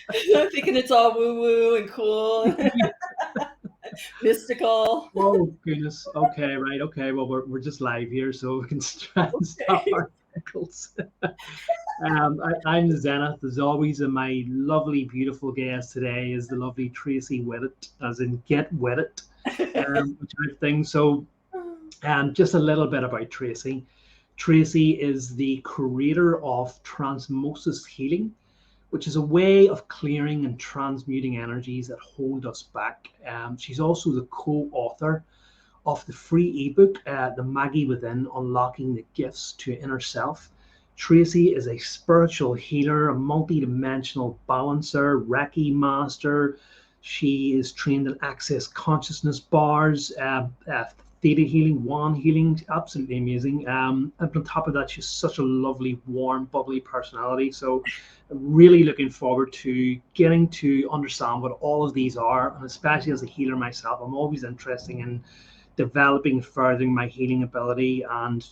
I'm thinking it's all woo-woo and cool, mystical. Oh goodness. Okay, right. Okay. Well, we're just live here, so we can try and stop our pickles. I'm Zenith, as always, and my lovely, beautiful guest today is the lovely Tracey Whittet, as in get Whittet, which I think. So, just a little bit about Tracey. Tracey is the creator of Transmosis Healing, which is a way of clearing and transmuting energies that hold us back. She's also the co-author of the free ebook, the Magi Within, Unlocking the Gifts to Inner Self. Tracey is a spiritual healer, a multidimensional balancer, Reki master. She is trained in access consciousness bars, Theta healing, wand healing, absolutely amazing. And on top of that, she's such a lovely, warm, bubbly personality. So I'm really looking forward to getting to understand what all of these are. And especially as a healer myself, I'm always interested in developing, furthering my healing ability, and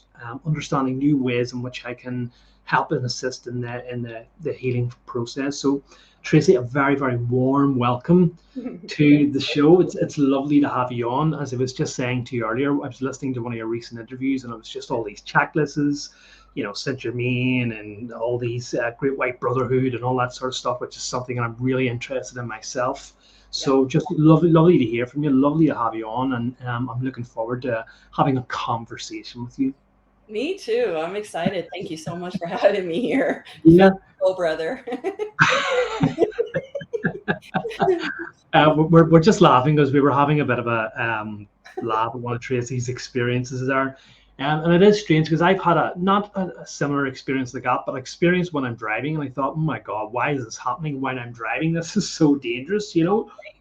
understanding new ways in which I can help and assist in the healing process. So, Tracey, a very, very warm welcome to the show. It's lovely to have you on. As I was just saying to you earlier, I was listening to one of your recent interviews, and it was just all these checklists, Saint Germain and all these Great White Brotherhood and all that sort of stuff, which is something I'm really interested in myself. So just lovely to hear from you. Lovely to have you on, and I'm looking forward to having a conversation with you. Me too. I'm excited. Thank you so much for having me here. Yeah. Oh, brother. We're just laughing because we were having a bit of a laugh at one of Tracey's experiences there. And it is strange because I've had not a similar experience like that, but experience when I'm driving, and I thought, oh my God, why is this happening when I'm driving? This is so dangerous,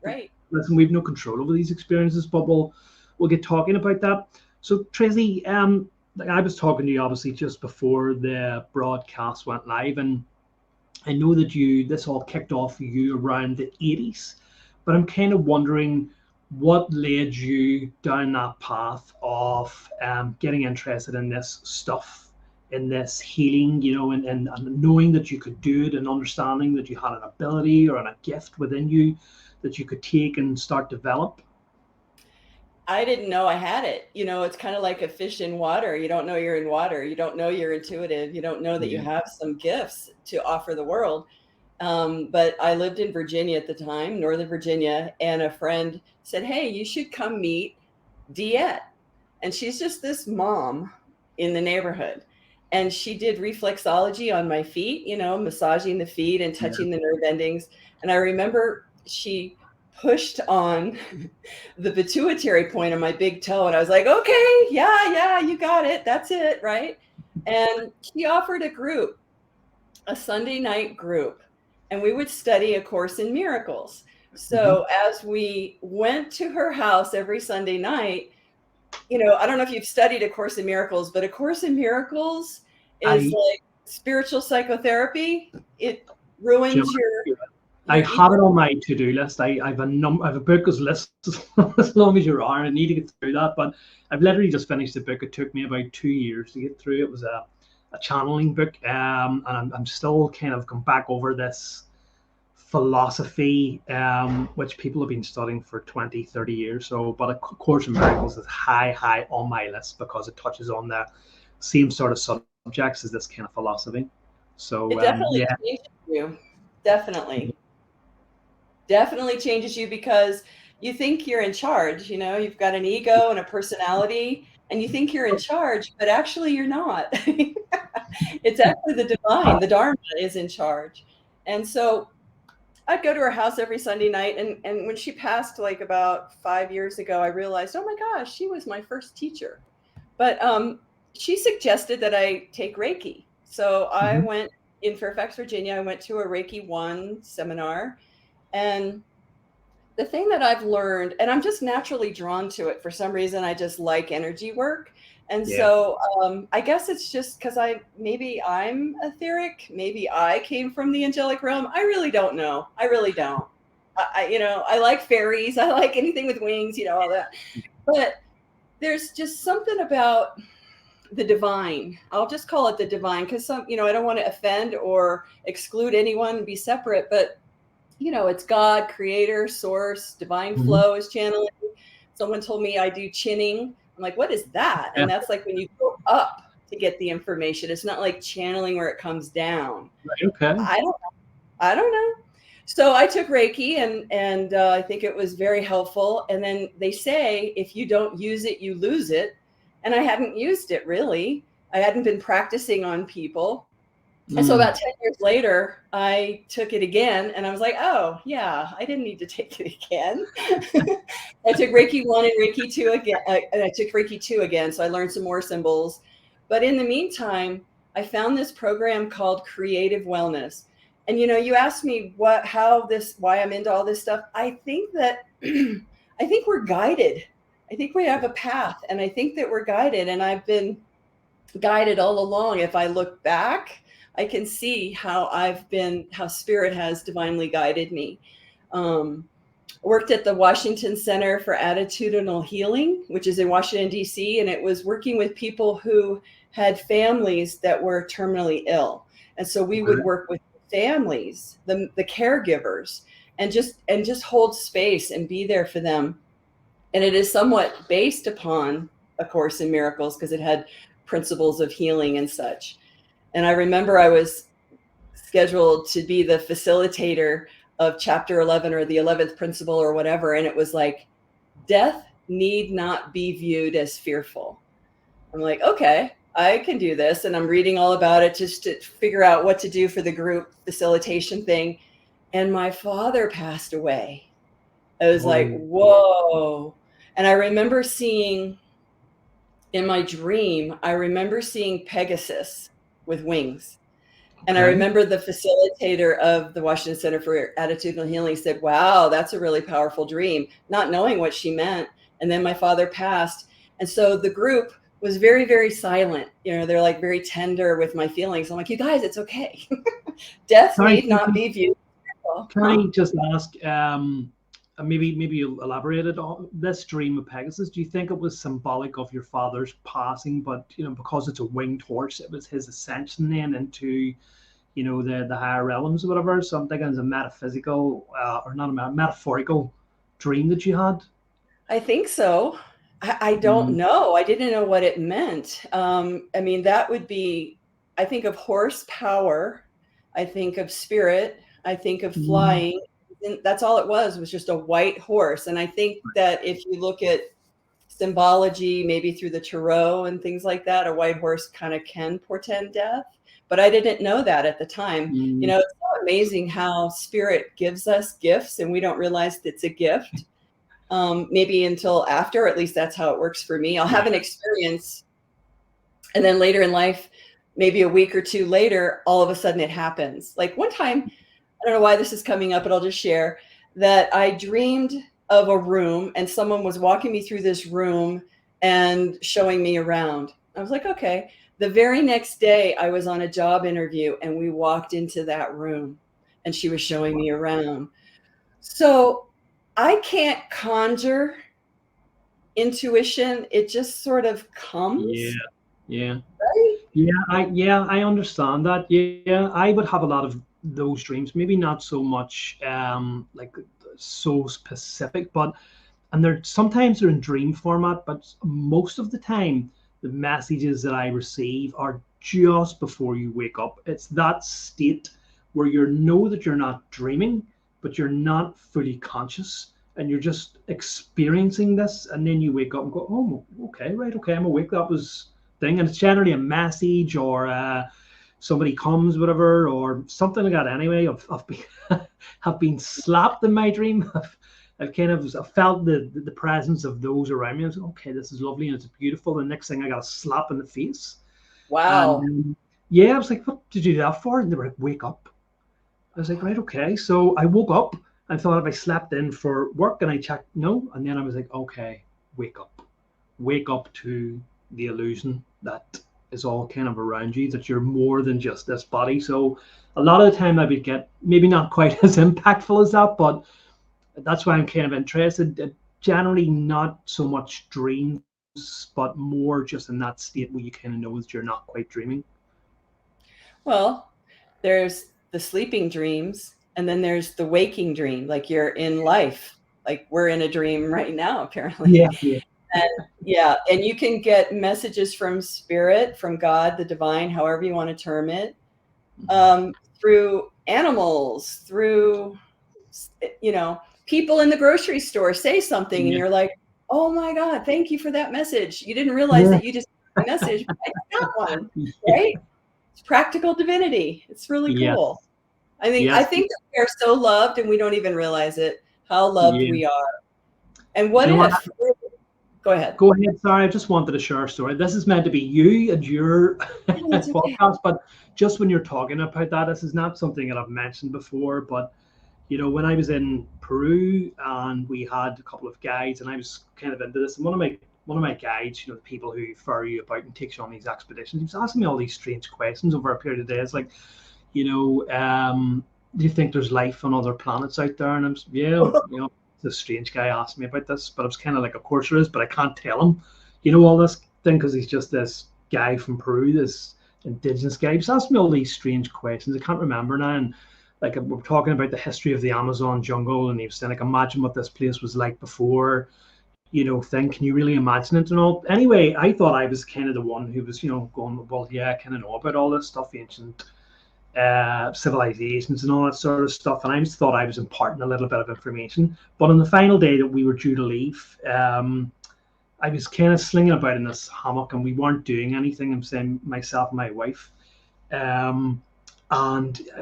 Right. Listen, we've no control over these experiences, but we'll get talking about that. So Tracy, like I was talking to you obviously just before the broadcast went live, and I know that this all kicked off for you around the 80s, but I'm kind of wondering what led you down that path of getting interested in this stuff, in this healing, and knowing that you could do it, and understanding that you had an ability or a gift within you that you could take and start develop. I didn't know I had it. It's kind of like a fish in water. You don't know you're in water. You don't know you're intuitive. You don't know that you have some gifts to offer the world. But I lived in Virginia at the time, Northern Virginia, and a friend said, hey, you should come meet Diet. And she's just this mom in the neighborhood. And she did reflexology on my feet, massaging the feet and touching the nerve endings. And I remember she pushed on the pituitary point of my big toe. And I was like, okay, yeah, you got it. That's it, right? And she offered a Sunday night group, and we would study A Course in Miracles. So as we went to her house every Sunday night, I don't know if you've studied A Course in Miracles, but A Course in Miracles is like spiritual psychotherapy. It ruins your I have ego. it on my to-do list. I have a book as list as long as you are. I need to get through that, but I've literally just finished the book. It took me about 2 years to get through. It was a channeling book, and I'm still kind of going back over this philosophy, which people have been studying for 20, 30 years. So, but A Course in Miracles is high on my list because it touches on the same sort of subjects as this kind of philosophy. So, It definitely changes you. Definitely changes you, because you think you're in charge. You've got an ego and a personality, and you think you're in charge, but actually you're not. It's actually the divine, the Dharma is in charge. And so I'd go to her house every Sunday night. And when she passed, like about 5 years ago, I realized, oh my gosh, she was my first teacher. But she suggested that I take Reki. So I went in Fairfax, Virginia. I went to a Reki 1 seminar. And the thing that I've learned, and I'm just naturally drawn to it for some reason, I just like energy work. And so I guess it's just because maybe I'm etheric, maybe I came from the angelic realm. I really don't know. I really don't. I like fairies. I like anything with wings, all that. But there's just something about the divine. I'll just call it the divine, because I don't want to offend or exclude anyone and be separate, but it's God, creator, source, divine flow is channeling. Someone told me I do chinning. I'm like, what is that? Yeah. And that's like when you go up to get the information. It's not like channeling where it comes down. Right, okay. I don't know. So I took Reiki, and I think it was very helpful. And then they say if you don't use it, you lose it. And I hadn't used it really. I hadn't been practicing on people. And so about 10 years later, I took it again, and I was like, oh, yeah, I didn't need to take it again. I took Reiki 1 and Reiki 2 again, and I took Reiki 2 again, so I learned some more symbols. But in the meantime, I found this program called Creative Wellness. And you asked me why I'm into all this stuff. I think that I think we're guided. I think we have a path, and I think that we're guided, and I've been guided all along. If I look back, I can see how spirit has divinely guided me. Worked at the Washington Center for Attitudinal Healing, which is in Washington, D.C., and it was working with people who had families that were terminally ill. And so we would work with families, the caregivers, and just hold space and be there for them. And it is somewhat based upon A Course in Miracles because it had principles of healing and such. And I remember I was scheduled to be the facilitator of chapter 11 or the 11th principle or whatever. And it was like, death need not be viewed as fearful. I'm like, okay, I can do this. And I'm reading all about it just to figure out what to do for the group facilitation thing. And my father passed away. I was like, whoa. And I remember seeing in my dream, Pegasus with wings. And I remember the facilitator of the Washington Center for Attitudinal Healing said, wow, that's a really powerful dream, not knowing what she meant. And then my father passed. And so the group was very, very silent. They're like very tender with my feelings. I'm like, you guys, it's okay. Death need not be viewed. Can I just ask, maybe you elaborated on this dream of Pegasus? Do you think it was symbolic of your father's passing, but because it's a winged horse, it was his ascension then into the higher realms or whatever? So I'm thinking it's a metaphysical or not a metaphorical dream that you had. I think so. I don't know. I didn't know what it meant. I mean, that would be, I think of horsepower. I think of spirit. I think of flying. And that's all it was just a white horse. And I think that if you look at symbology, maybe through the tarot and things like that, a white horse kind of can portend death. But I didn't know that at the time. It's so amazing how spirit gives us gifts and we don't realize it's a gift. Maybe until after, at least that's how it works for me. I'll have an experience, and then later in life, maybe a week or two later, all of a sudden it happens. Like one time, I don't know why this is coming up, but I'll just share that I dreamed of a room and someone was walking me through this room and showing me around. I was like, okay. The very next day I was on a job interview and we walked into that room and she was showing me around. So I can't conjure intuition. It just sort of comes. Yeah. Right? I understand that. Yeah, I would have a lot of those dreams. Maybe not so much like so specific, and sometimes they're in dream format, but most of the time the messages that I receive are just before you wake up. It's that state where you know that you're not dreaming, but you're not fully conscious and you're just experiencing this, and then you wake up and go, oh, okay, right, okay, I'm awake. That was thing. And it's generally a message or somebody comes, whatever, or something like that. Anyway, I've been slapped in my dream. I've felt the presence of those around me. I was like, okay, this is lovely and it's beautiful. The next thing I got a slap in the face. Wow. And I was like, what did you do that for? And they were like, wake up. I was like, right, okay. So I woke up and thought if I slept in for work, and I checked, no. And then I was like, okay, wake up to the illusion that is all kind of around you, that you're more than just this body. So a lot of the time I would get maybe not quite as impactful as that, but that's why I'm kind of interested. Generally not so much dreams, but more just in that state where you kind of know that you're not quite dreaming. Well, there's the sleeping dreams, And then there's the waking dream, like you're in life, like we're in a dream right now, apparently. Yeah, yeah. And yeah, and you can get messages from spirit, from God, the divine, however you want to term it, through animals, through, people in the grocery store say something and Yeah. you're like, oh my God, thank you for that message. You didn't realize Yeah. that you just got a message, but I got one, Yeah. right? It's practical divinity. It's really Yes. cool. I Yes. think that we are so loved and we don't even realize it, how loved Yeah. we are. And Do what you know what? if, go ahead. Go ahead. Sorry, I just wanted to share a story. This is meant to be you and your No, it's okay. podcast, but just when you're talking about that, this is not something that I've mentioned before. But when I was in Peru and we had a couple of guides, and I was kind of into this, and one of my guides, the people who ferry you about and takes you on these expeditions, he was asking me all these strange questions over a period of days, like, do you think there's life on other planets out there? And I'm, yeah, this strange guy asked me about this, but I was kind of like, of course there is, but I can't tell him, all this thing, because he's just this guy from Peru, this indigenous guy. He's asked me all these strange questions. I can't remember now. And like, we're talking about the history of the Amazon jungle, and he was saying, like, imagine what this place was like before, can you really imagine it and all? Anyway, I thought I was kind of the one who was, going, well, yeah, I kind of know about all this stuff, ancient civilizations and all that sort of stuff. And I just thought I was imparting a little bit of information. But on the final day that we were due to leave, I was kind of slinging about in this hammock and we weren't doing anything. I'm saying, myself and my wife. And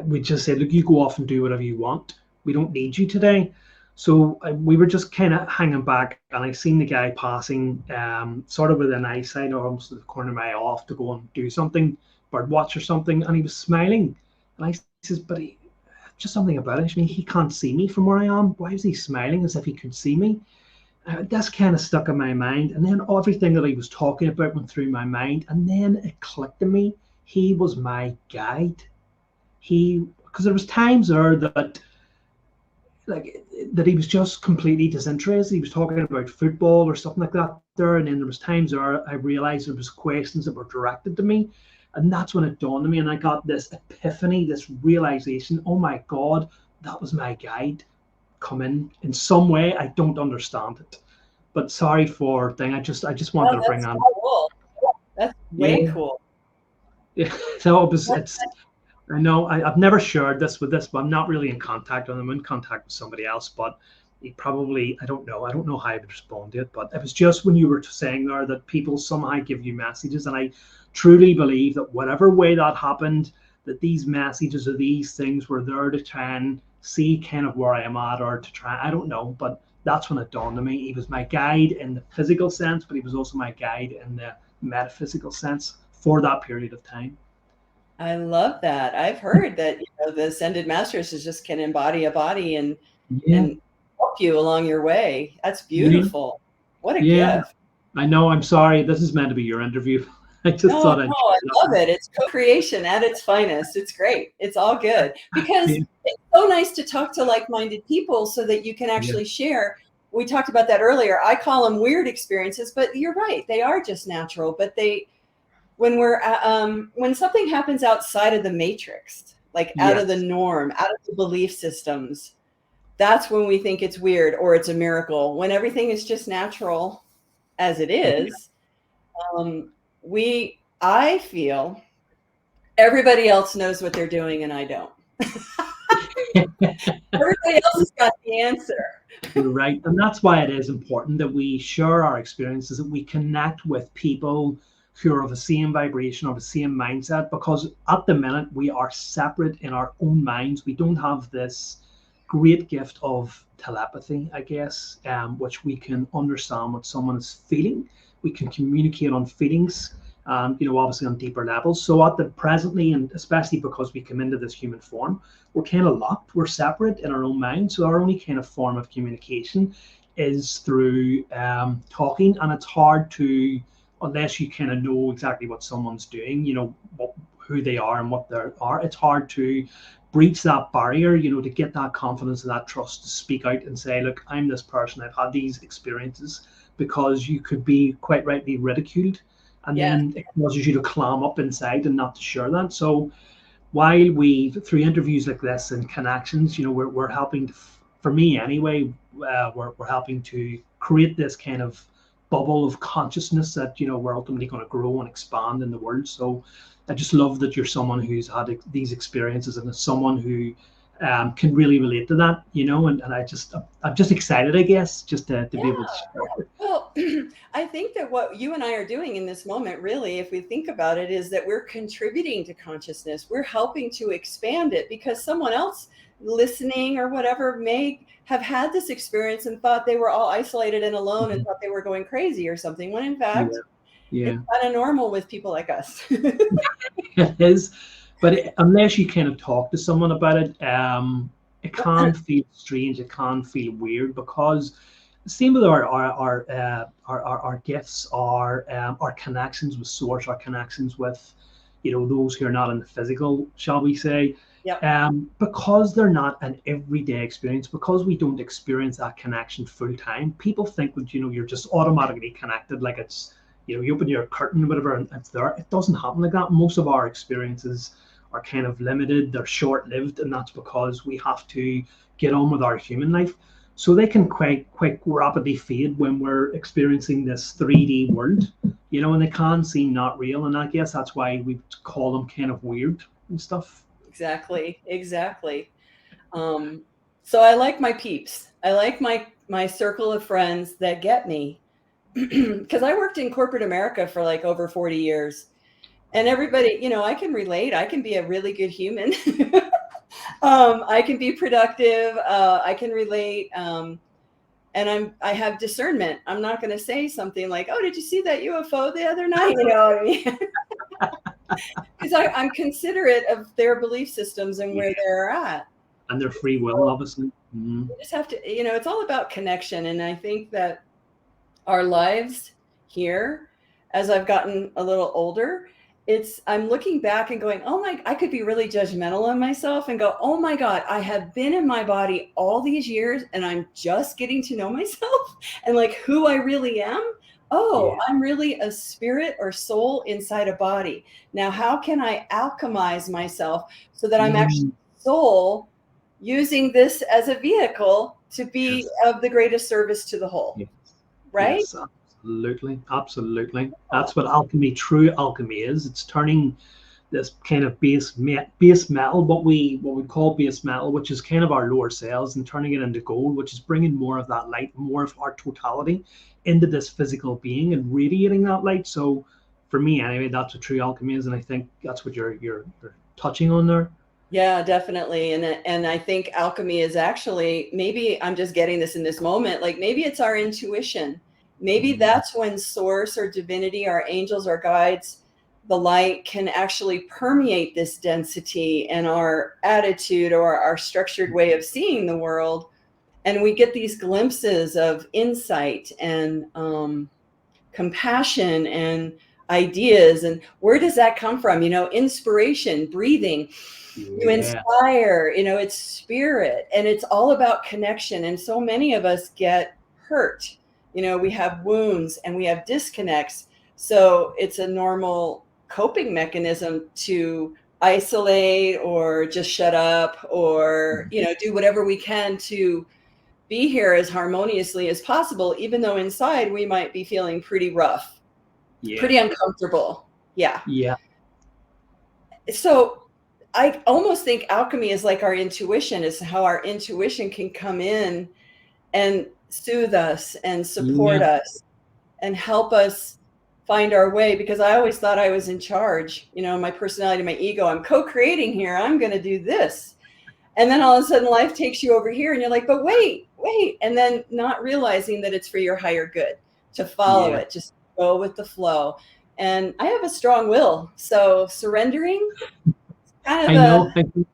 we just said, look, you go off and do whatever you want. We don't need you today. So we were just kind of hanging back, and I seen the guy passing, sort of within eyesight, or almost at the corner of my eye, off to go and do something, bird watch or something, and he was smiling. And I says, but just something about it. I mean, he can't see me from where I am. Why is he smiling as if he could see me? That's kind of stuck in my mind. And then everything that he was talking about went through my mind, and then it clicked to me. He was my guide. Because there was times there that he was just completely disinterested. He was talking about football or something like that there, and then there was times where I realized there was questions that were directed to me, and that's when it dawned on me, and I got this epiphany, this realization. Oh my God, that was my guide come in some way. I don't understand it, but sorry for thing. I just wanted to bring That's on. cool. That's way cool. Yeah. So it's. I know I've never shared this with this, but I'm not really in contact with him. I'm in contact with somebody else, but he probably, I don't know how I would respond to it. But it was just when you were saying there that people somehow give you messages, and I truly believe that whatever way that happened, that these messages or these things were there to try and see kind of where I am at, or to try, I don't know, but that's when it dawned on me. He was my guide in the physical sense, but he was also my guide in the metaphysical sense for that period of time. I love that. I've heard that the ascended masters just can embody a body and Yeah. help you along your way. That's Yeah. beautiful. What a Yeah. gift. I know. I'm sorry. This is meant to be your interview. I just No, thought I'd. I love it. It's co-creation at its finest. It's great. It's all good because Yeah. it's so nice to talk to like-minded people so that you can actually share. We talked about that earlier. I call them weird experiences, but you're right. They are just natural, but when something happens outside of the matrix, like out of the Yes. norm, out of the belief systems, that's when we think it's weird or it's a miracle. When everything is just natural as it is, I feel everybody else knows what they're doing and I don't. Everybody else has got the answer. You're right. And that's why it is important that we share our experiences, that we connect with people who are of the same vibration or the same mindset, because at the minute we are separate in our own minds. We don't have this great gift of telepathy, I guess, which we can understand what someone is feeling. We can communicate on feelings, obviously on deeper levels. So at the presently, and especially because we come into this human form, we're kind of locked. We're separate in our own mind. So our only kind of form of communication is through talking, and it's hard to, unless you kind of know exactly what someone's doing, who they are and what they are. It's hard to breach that barrier, to get that confidence and that trust to speak out and say, look, I'm this person, I've had these experiences, because you could be quite rightly ridiculed, and then it causes you to clam up inside and not to share that. So while we, through interviews like this and connections, we're helping to, for me anyway, we're helping to create this kind of bubble of consciousness that we're ultimately going to grow and expand in the world. So I just love that you're someone who's had these experiences and is someone who can really relate to that, and I'm just excited, I guess, just to Yeah. be able to share. Well, I think that what you and I are doing in this moment, really, if we think about it, is that we're contributing to consciousness. We're helping to expand it because someone else listening or whatever may have had this experience and thought they were all isolated and alone and thought they were going crazy or something, when in Yeah, fact, yeah. it's kind of normal with people like us. It is, but unless you kind of talk to someone about it, it can feel strange. It can feel weird because same with our gifts, our connections with source, our connections with those who are not in the physical, shall we say, Yep. because they're not an everyday experience, because we don't experience that connection full time. People think that you're just automatically connected, like it's you open your curtain, whatever, and it's there. It doesn't happen like that. Most of our experiences are kind of limited, they're short lived, and that's because we have to get on with our human life. So they can quite rapidly fade when we're experiencing this 3D world, and they can seem not real. And I guess that's why we call them kind of weird and stuff. Exactly. Exactly. Um, so I like my peeps. I like my circle of friends that get me. Because I worked in corporate America for like over 40 years. And everybody, I can relate. I can be a really good human. I can be productive. I can relate. And I have discernment. I'm not going to say something like, "Oh, did you see that UFO the other night?" You know what I mean? Because I'm considerate of their belief systems and where they're at. And their free will, obviously. Mm-hmm. You just have to, it's all about connection. And I think that our lives here, as I've gotten a little older, I'm looking back and going, oh my, I could be really judgmental on myself and go, oh my God, I have been in my body all these years and I'm just getting to know myself and like who I really am. Oh, Yeah. I'm really a spirit or soul inside a body. Now, how can I alchemize myself so that I'm actually soul using this as a vehicle to be Yes. of the greatest service to the whole? Yes. Right? Yes, absolutely. Absolutely. That's what alchemy, true alchemy is. It's turning this kind of base metal, what we call base metal, which is kind of our lower cells, and turning it into gold, which is bringing more of that light, more of our totality into this physical being and radiating that light. So for me anyway, that's what true alchemy is, and I think that's what you're touching on there. Yeah, definitely. And I think alchemy is actually, maybe I'm just getting this in this moment, like maybe it's our intuition. Maybe that's when source or divinity, our angels, our guides, the light can actually permeate this density and our attitude or our structured way of seeing the world. And we get these glimpses of insight and compassion and ideas. And where does that come from? Inspiration, breathing, you Yeah. inspire, it's spirit, and it's all about connection. And so many of us get hurt. We have wounds and we have disconnects. So it's a normal coping mechanism to isolate or just shut up or, do whatever we can to be here as harmoniously as possible, even though inside we might be feeling pretty rough, Yeah. pretty uncomfortable. Yeah. Yeah. So I almost think alchemy is like our intuition, is how our intuition can come in and soothe us and support Yeah. us and help us find our way. Because I always thought I was in charge, my personality, my ego, I'm co-creating here. I'm going to do this. And then all of a sudden life takes you over here and you're like, but wait. And then not realizing that it's for your higher good to follow Yeah. it, just go with the flow. And I have a strong will. So surrendering, kind of I the know. I think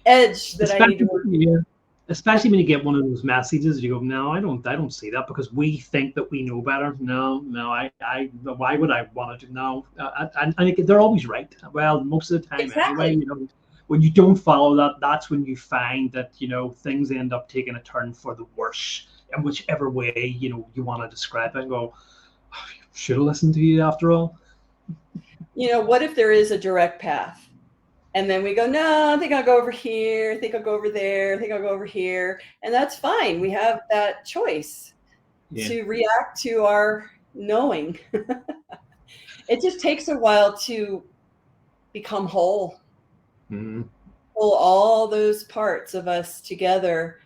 edge that I need to especially work. yeah, especially when you get one of those messages, you go, no, I don't see that because we think that we know better. No, why would I want to do no? And they're always right. Well, most of the time anyway. Exactly. When you don't follow that, that's when you find that things end up taking a turn for the worse in whichever way you want to describe it. And go, oh, should have listened to you after all. What if there is a direct path? And then we go, no, I think I'll go over here. I think I'll go over there. I think I'll go over here. And that's fine. We have that choice to react to our knowing. It just takes a while to become whole. Pull all those parts of us together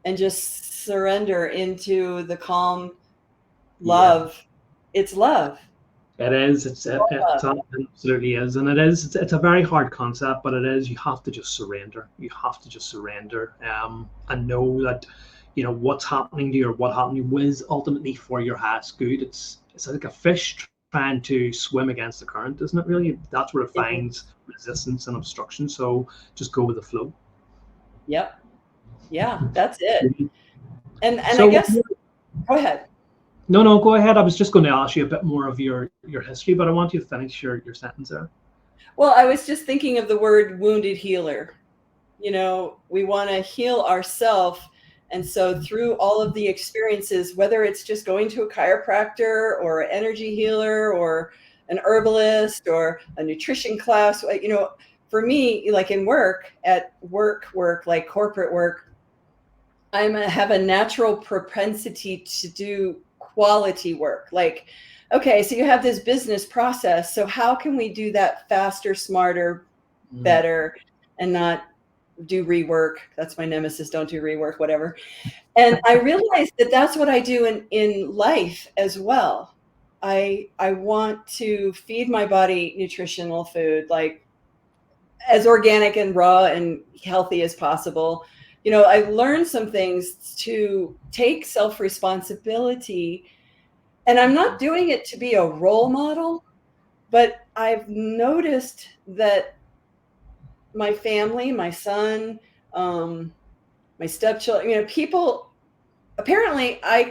and just surrender into the calm love. It's love. It is. It absolutely is, and it's a very hard concept, but it is. You have to just surrender. You have to just surrender, and know that, what's happening to you or what happened to you is ultimately for your highest good. It's like a fish trying to swim against the current, isn't it? Really, that's where it finds resistance and obstruction. So just go with the flow. Yep. Yeah, that's it. And so, I guess, go ahead. No, go ahead. I was just going to ask you a bit more of your history, but I want you to finish your sentence there. Well, I was just thinking of the word wounded healer. We want to heal ourselves. And so through all of the experiences, whether it's just going to a chiropractor or an energy healer or an herbalist or a nutrition class, for me, like in work, like corporate work, I have a natural propensity to do quality work. Like, okay, so you have this business process. So how can we do that faster, smarter, better, and not do rework? That's my nemesis. Don't do rework, whatever. And I realized that that's what I do in life as well. I want to feed my body nutritional food, like as organic and raw and healthy as possible. I learned some things to take self-responsibility, and I'm not doing it to be a role model, but I've noticed that my family, my son, my stepchildren, people, apparently I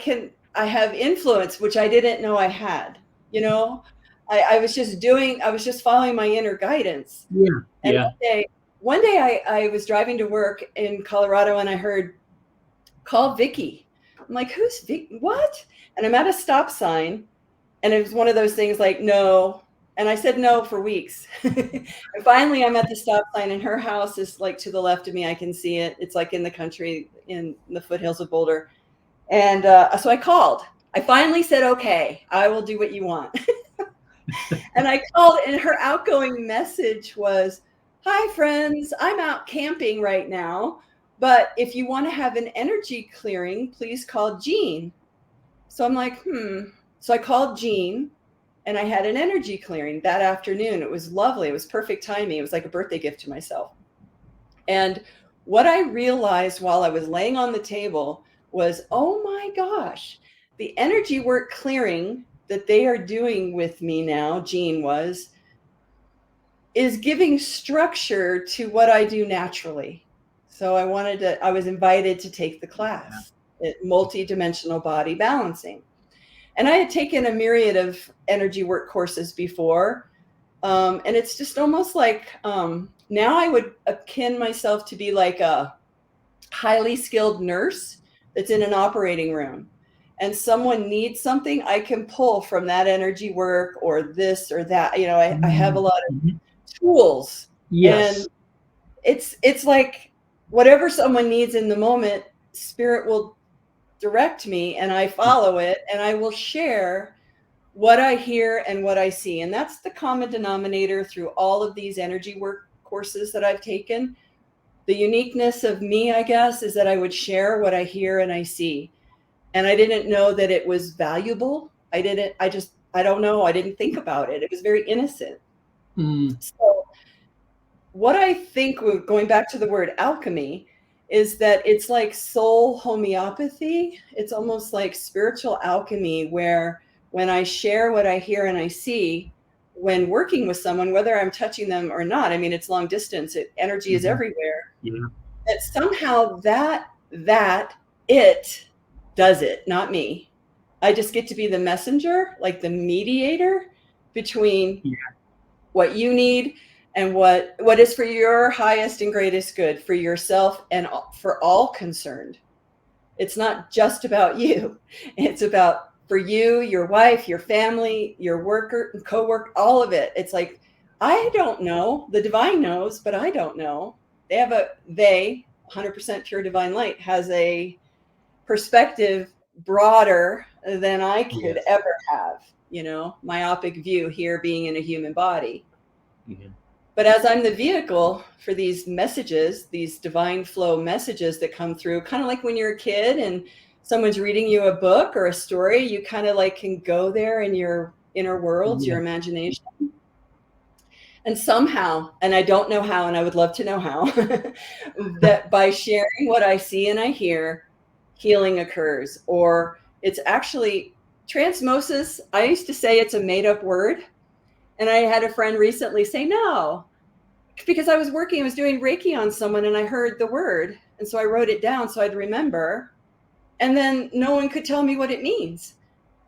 have influence, which I didn't know I had. I was just following my inner guidance. And one day I was driving to work in Colorado and I heard, call Vicky. I'm like, who's Vicky? What? And I'm at a stop sign, and it was one of those things like, no. And I said no for weeks. And finally I'm at the stop sign, and her house is like to the left of me. I can see it. It's like in the country in the foothills of Boulder. And so I called. I finally said, okay, I will do what you want. And I called, and her outgoing message was, hi, friends, I'm out camping right now, but if you want to have an energy clearing, please call Jean. So I'm like, So I called Jean, and I had an energy clearing that afternoon. It was lovely. It was perfect timing. It was like a birthday gift to myself. And what I realized while I was laying on the table was, oh my gosh, the energy work clearing that they are doing with me now, Jean is giving structure to what I do naturally. So I was invited to take the class at Multidimensional Body Balancing. And I had taken a myriad of energy work courses before. And it's just almost like, now I would akin myself to be like a highly skilled nurse that's in an operating room, and someone needs something, I can pull from that energy work or this or that. I have a lot of tools. Yes. And it's like whatever someone needs in the moment, spirit will direct me, and I follow it, and I will share what I hear and what I see. And that's the common denominator through all of these energy work courses that I've taken. The uniqueness of me, I guess, is that I would share what I hear and I see. And I didn't know that it was valuable. I don't know. I didn't think about it. It was very innocent. So what I think, going back to the word alchemy, is that it's like soul homeopathy. It's almost like spiritual alchemy, where when I share what I hear and I see, when working with someone, whether I'm touching them or not, I mean, it's long distance, energy is everywhere. That somehow that it does it, not me. I just get to be the messenger, like the mediator between what you need and what is for your highest and greatest good, for yourself and for all concerned. It's not just about you. It's about for you, your wife, your family, your worker, co-worker, all of it. It's like I don't know. The divine knows, but I don't know. They 100% pure divine light has a perspective broader than I could Yes. ever have, myopic view here being in a human body. Yeah. But as I'm the vehicle for these messages, these divine flow messages that come through, kind of like when you're a kid and someone's reading you a book or a story, you kind of like can go there in your inner worlds, your Yeah. imagination. And somehow, and I don't know how, and I would love to know how, that by sharing what I see and I hear, healing occurs. Or it's actually transmosis. I used to say it's a made up word. And I had a friend recently say, no, because I was doing Reki on someone and I heard the word. And so I wrote it down so I'd remember. And then no one could tell me what it means.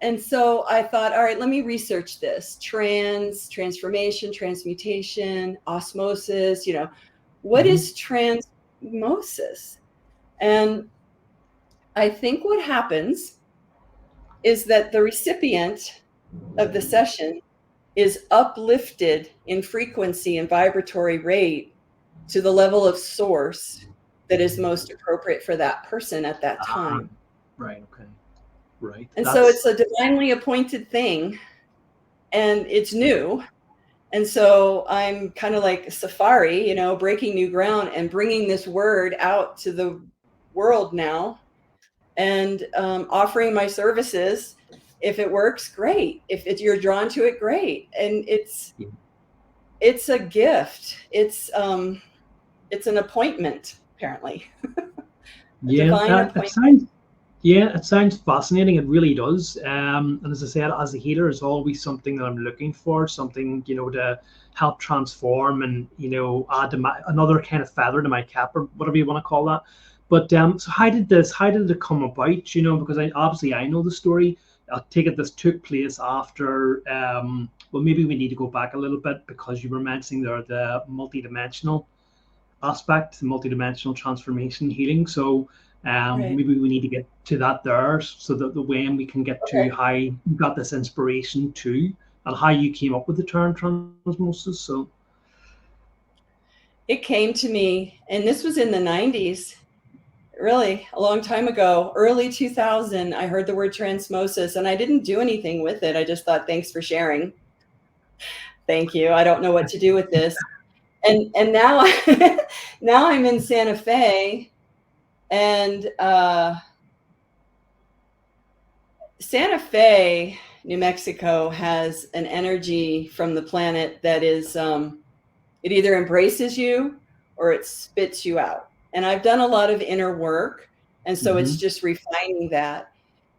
And so I thought, all right, let me research this. Transformation, transmutation, osmosis, what Mm-hmm. is transmosis? And I think what happens is that the recipient of the session is uplifted in frequency and vibratory rate to the level of source that is most appropriate for that person at that time. Right. Okay. Right. And so That's it's a divinely appointed thing, and it's new. And so I'm kind of like safari, breaking new ground and bringing this word out to the world now, and offering my services. If it works, great. If you're drawn to it, great. And it's a gift. It's an appointment, apparently, a yeah. divine appointment. It sounds fascinating. It really does. And as I said, as a healer, it's always something that I'm looking for, something to help transform and add to another kind of feather to my cap or whatever you want to call that. But so how did it come about? Because I know the story. I take it this took place after. Well, maybe we need to go back a little bit because you were mentioning there the multidimensional aspect, the multidimensional transformation healing. So Right. maybe we need to get to that there so that the way we can get to Okay. how you got this inspiration too and how you came up with the term transmosis. So It came to me, and this was in the 90s, really a long time ago, early 2000. I heard the word transmosis and I didn't do anything with it. I just thought, thanks for sharing. Thank you. I don't know what to do with this. And now, now I'm in Santa Fe, and Santa Fe, New Mexico has an energy from the planet that is, it either embraces you or it spits you out. And I've done a lot of inner work. And so it's just refining that.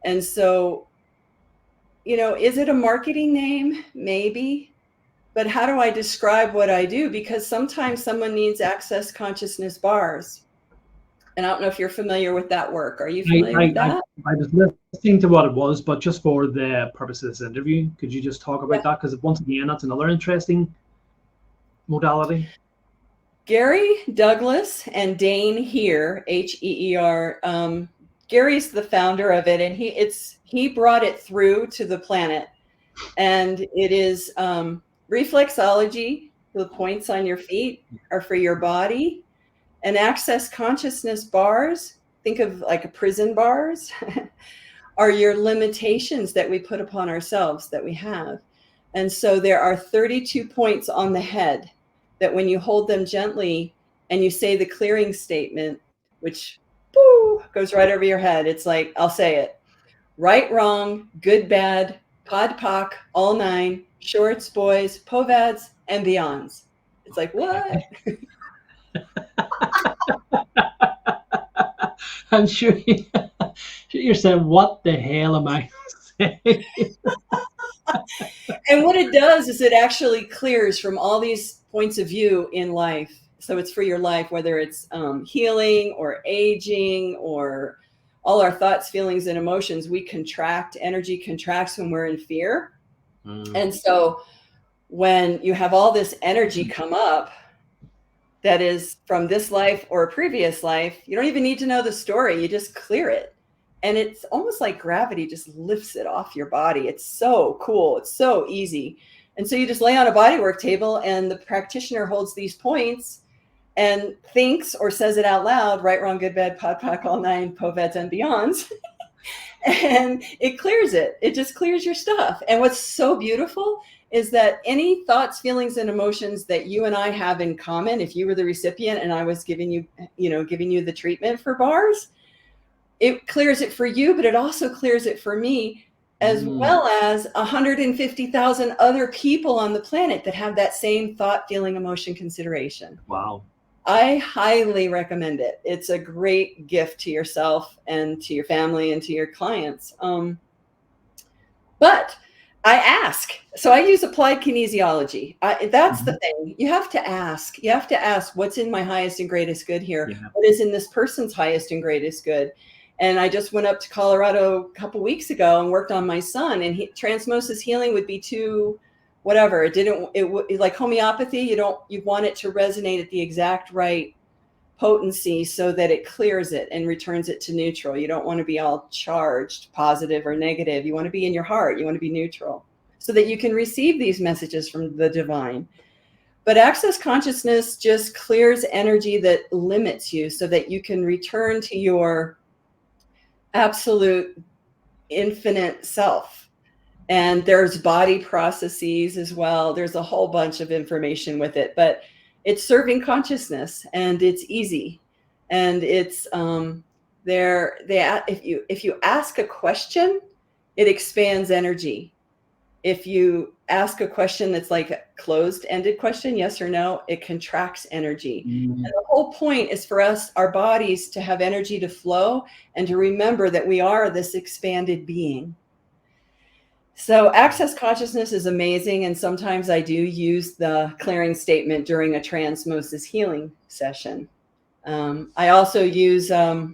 And so, is it a marketing name? Maybe. But how do I describe what I do? Because sometimes someone needs access consciousness bars. And I don't know if you're familiar with that work. Are you familiar with that? I was listening to what it was, but just for the purpose of this interview, could you just talk about Yeah. that? Because once again, that's another interesting modality. Gary Douglas and Dane Heer, Heer. Gary's the founder of it, and he brought it through to the planet. And it is reflexology. The points on your feet are for your body, and access consciousness bars. Think of like a prison bars. Are your limitations that we put upon ourselves that we have. And so there are 32 points on the head that when you hold them gently and you say the clearing statement, which goes right over your head, it's like, I'll say it: right, wrong, good, bad, pod, poc, all nine, shorts, boys, povads, and beyonds. It's like, what? I'm sure you're saying, what the hell am I saying? And what it does is it actually clears from all these points of view in life. So it's for your life, whether it's healing or aging or all our thoughts, feelings, and emotions. We contract, energy contracts when we're in fear. And so when you have all this energy come up that is from this life or a previous life, you don't even need to know the story. You just clear it. And it's almost like gravity just lifts it off your body. It's so cool. It's so easy. And so you just lay on a bodywork table and the practitioner holds these points and thinks or says it out loud, right, wrong, good, bad, pod, poc, all nine, poveds and beyonds. And it clears it. It just clears your stuff. And what's so beautiful is that any thoughts, feelings, and emotions that you and I have in common, if you were the recipient and I was giving you the treatment for bars, it clears it for you, but it also clears it for me, as well as 150,000 other people on the planet that have that same thought, feeling, emotion, consideration. Wow. I highly recommend it. It's a great gift to yourself and to your family and to your clients. But I ask. So I use applied kinesiology. That's the thing. You have to ask. You have to ask, what's in my highest and greatest good here? Yeah. What is in this person's highest and greatest good? And I just went up to Colorado a couple weeks ago and worked on my son. And Transmosis Healing would be too, whatever. It like homeopathy. You want it to resonate at the exact right potency so that it clears it and returns it to neutral. You don't want to be all charged, positive or negative. You want to be in your heart. You want to be neutral so that you can receive these messages from the divine. But access consciousness just clears energy that limits you so that you can return to your absolute infinite self. And there's body processes as well. There's a whole bunch of information with it, but it's serving consciousness and it's easy. And it's if you ask a question, it expands energy. If you ask a question that's like a closed-ended question, yes or no, it contracts energy. And the whole point is for us, our bodies, to have energy to flow and to remember that we are this expanded being. So access consciousness is amazing. And sometimes I do use the clearing statement during a Transmosis healing session. I also use a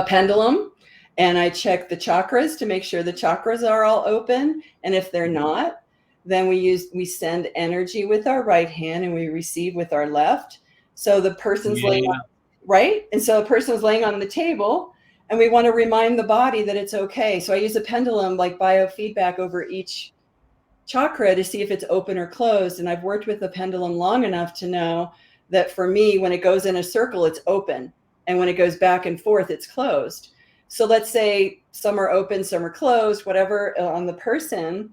pendulum. And I check the chakras to make sure the chakras are all open. And if they're not, then we send energy with our right hand and we receive with our left. So the person's laying on, right? And so a person's laying on the table and we want to remind the body that it's okay. So I use a pendulum like biofeedback over each chakra to see if it's open or closed. And I've worked with the pendulum long enough to know that for me, when it goes in a circle, it's open. And when it goes back and forth, it's closed. So let's say some are open, some are closed, whatever on the person,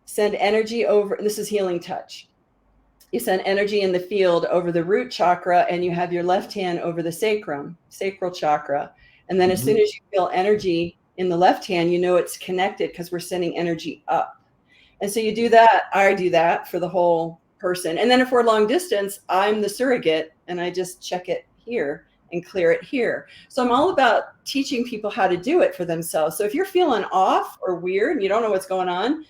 send energy over. This is healing touch. You send energy in the field over the root chakra and you have your left hand over the sacral chakra. And then as soon as you feel energy in the left hand, you know it's connected because we're sending energy up. And so you do that. I do that for the whole person. And then if we're long distance, I'm the surrogate and I just check it here and clear it here. So I'm all about teaching people how to do it for themselves. So if you're feeling off or weird and you don't know what's going on,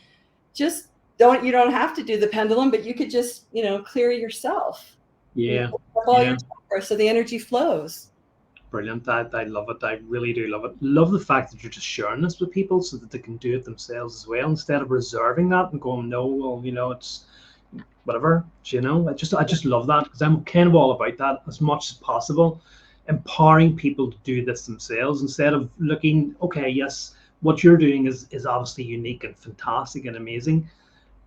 you don't have to do the pendulum, but you could just, clear yourself. Yeah. Your chakra so the energy flows. Brilliant. I love it. I really do love it. Love the fact that you're just sharing this with people so that they can do it themselves as well, instead of reserving that and going, no, well, it's whatever, I just love that, because I'm kind of all about that as much as possible. Empowering people to do this themselves instead of looking, okay, yes, what you're doing is obviously unique and fantastic and amazing,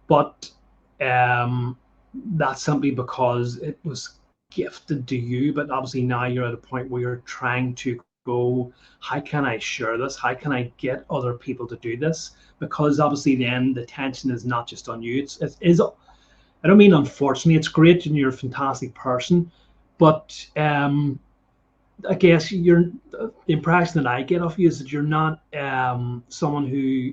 but that's simply because it was gifted to you. But obviously now you're at a point where you're trying to go, how can I share this? How can I get other people to do this? Because obviously then the attention is not just on you. It is, I don't mean unfortunately, it's great and you're a fantastic person, but I guess the impression that I get of you is that you're not someone who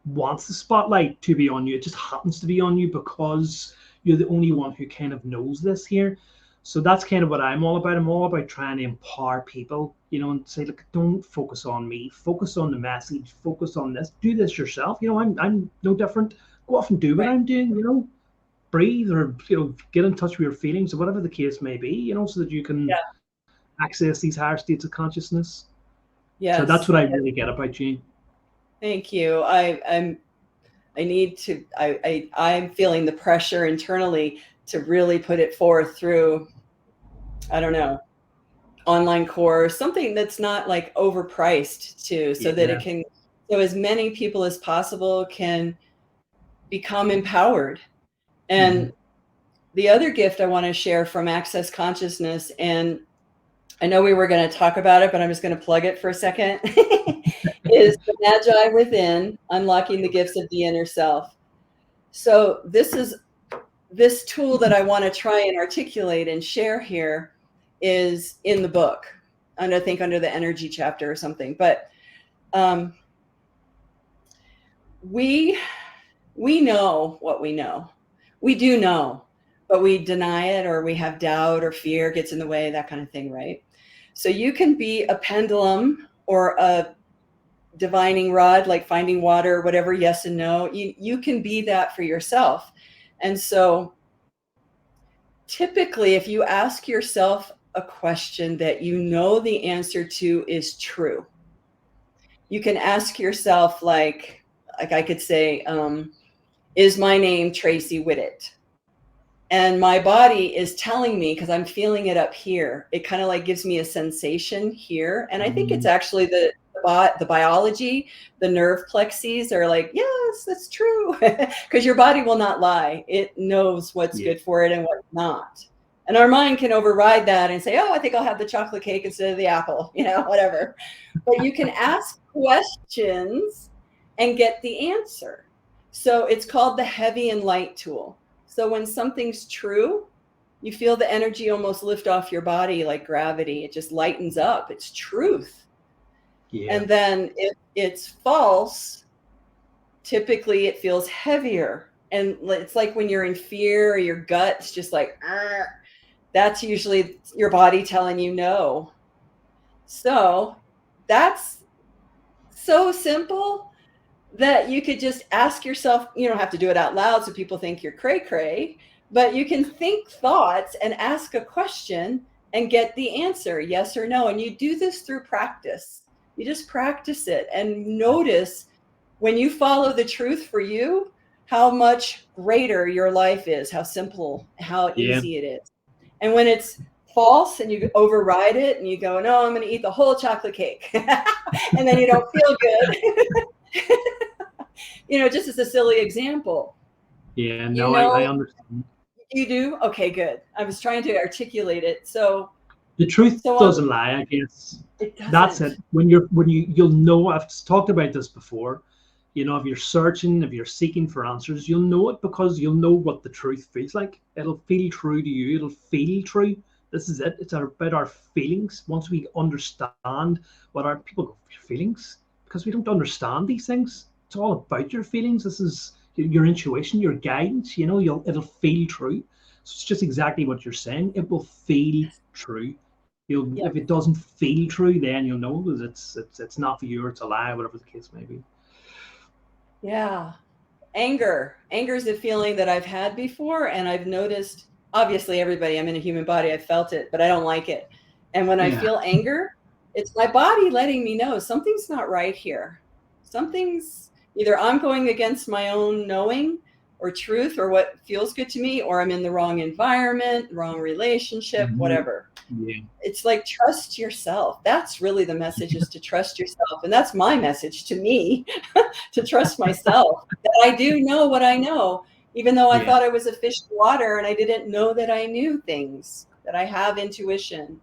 wants the spotlight to be on you. It just happens to be on you because you're the only one who kind of knows this here. So that's kind of what I'm all about. I'm all about trying to empower people, and say, look, don't focus on me. Focus on the message. Focus on this. Do this yourself. I'm no different. Go off and do what I'm doing. Breathe or get in touch with your feelings or whatever the case may be. So that you can access these higher states of consciousness. Yes. So that's what I really get about you. Thank you. I'm feeling the pressure internally to really put it forth through, I don't know, online course, something that's not like overpriced too, so that it can, so as many people as possible can become empowered. And the other gift I want to share from Access Consciousness, and I know we were going to talk about it, but I'm just going to plug it for a second, is the Magi Within, Unlocking the Gifts of the Inner Self. So this tool that I want to try and articulate and share here is in the book, and I think under the energy chapter or something. But we know what we know. We do know, but we deny it, or we have doubt, or fear gets in the way, that kind of thing, right? So you can be a pendulum or a divining rod, like finding water, whatever, yes and no. You can be that for yourself. And so typically, if you ask yourself a question that you know the answer to is true, you can ask yourself, like I could say, is my name Tracey Whittet? And my body is telling me, because I'm feeling it up here, it kind of like gives me a sensation here. And I think it's actually the biology, the nerve plexes are like, yes, that's true. Because your body will not lie. It knows what's good for it and what's not. And our mind can override that and say, oh, I think I'll have the chocolate cake instead of the apple, whatever. But you can ask questions and get the answer. So it's called the heavy and light tool. So when something's true, you feel the energy almost lift off your body like gravity. It just lightens up. It's truth. Yeah. And then if it's false, typically it feels heavier. And it's like when you're in fear, or your gut's just like, that's usually your body telling you no. So that's so simple that you could just ask yourself, you don't have to do it out loud so people think you're cray-cray, but you can think thoughts and ask a question and get the answer, yes or no. And you do this through practice. You just practice it and notice when you follow the truth for you, how much greater your life is, how simple, how easy it is. And when it's false and you override it and you go, no, I'm going to eat the whole chocolate cake. And then you don't feel good. Just as a silly example. Yeah, no, I understand. You do? Okay, good. I was trying to articulate it. So the truth doesn't lie, I guess. It doesn't. That's it. You'll know, I've talked about this before. If you're searching, if you're seeking for answers, you'll know it because you'll know what the truth feels like. It'll feel true to you. It'll feel true. This is it. It's about our feelings. Once we understand what our people go, your feelings, because we don't understand these things. It's all about your feelings. This is your intuition, your guidance. It'll feel true. So it's just exactly what you're saying. It will feel true. If it doesn't feel true, then you'll know that it's not for you, or it's a lie, whatever the case may be. Yeah. Anger is a feeling that I've had before, and I've noticed, obviously everybody, I'm in a human body, I've felt it, but I don't like it. And when I feel anger, it's my body letting me know something's not right here. Something's either I'm going against my own knowing or truth or what feels good to me, or I'm in the wrong environment, wrong relationship, whatever. Yeah. It's like, trust yourself. That's really the message, is to trust yourself. And that's my message to me, to trust myself, that I do know what I know, even though I thought I was a fish in water and I didn't know that I knew things, that I have intuition.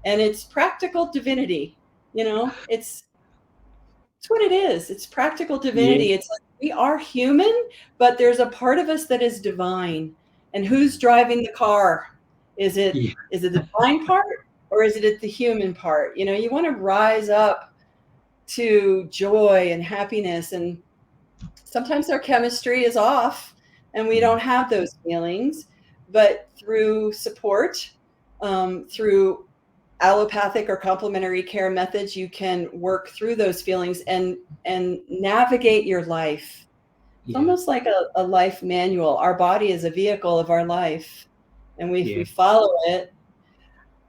And it's practical divinity, it's what it is. It's practical divinity. It's like we are human, but there's a part of us that is divine. And who's driving the car? Is it the divine part, or is it the human part? You want to rise up to joy and happiness. And sometimes our chemistry is off and we don't have those feelings, but through support, through allopathic or complementary care methods, you can work through those feelings and navigate your life. It's almost like a life manual. Our body is a vehicle of our life, and we follow it.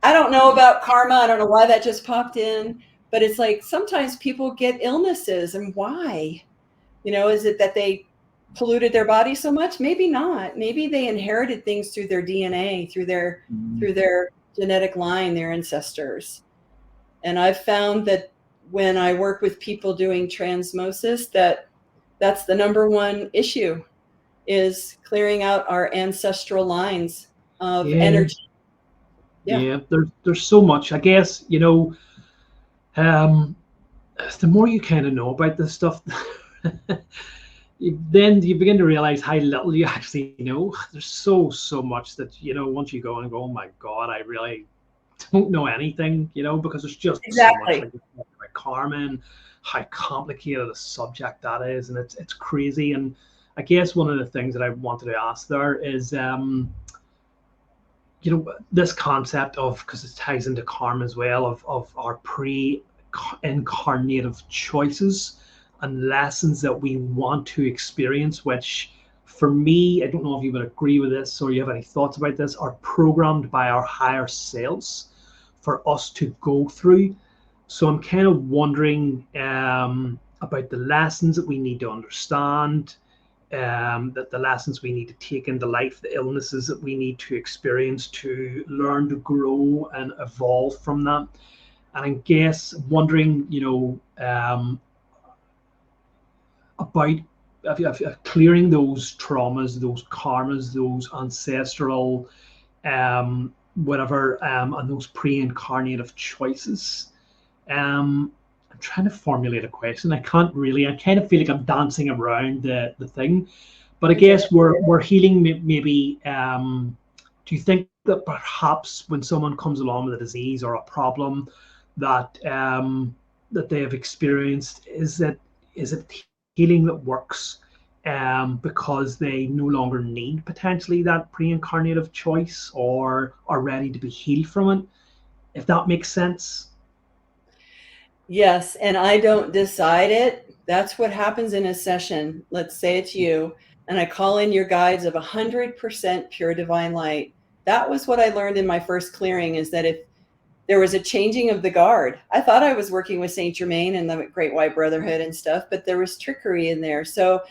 I don't know about karma. I don't know why that just popped in, but it's like sometimes people get illnesses, and why? Is it that they polluted their body so much? Maybe not. Maybe they inherited things through their DNA, through their genetic line, their ancestors. And I've found that when I work with people doing transmosis, that's the number one issue. is clearing out our ancestral lines of Yeah, energy. Yeah, yeah. There's so much. I guess, um, the more you kind of know about this stuff, then you begin to realize how little you actually know. There's so much that, once you go and go, oh my God, I really don't know anything, because there's just so much, exactly. like karma and how complicated a subject that is, and it's crazy. And I guess one of the things that I wanted to ask there is, this concept of, because it ties into karma as well, of our pre-incarnative choices and lessons that we want to experience, which for me, I don't know if you would agree with this or you have any thoughts about this, are programmed by our higher selves for us to go through. So I'm kind of wondering about the lessons that we need to understand, that the lessons we need to take into life, the illnesses that we need to experience to learn to grow and evolve from that. And I guess wondering, about clearing those traumas, those karmas, those ancestral, whatever, and those pre-incarnative choices. I'm trying to formulate a question. I can't really. I kind of feel like I'm dancing around the thing. But I I get guess it. we're healing maybe. Do you think that perhaps when someone comes along with a disease or a problem that that they have experienced, is it healing that works because they no longer need potentially that pre-incarnative choice or are ready to be healed from it? If that makes sense. Yes, and I don't decide it. That's what happens in a session. Let's say it's you, and I call in your guides of 100% pure divine light. That was what I learned in my first clearing, is that if there was a changing of the guard, I thought I was working with Saint Germain and the Great White Brotherhood and stuff, but there was trickery in there. So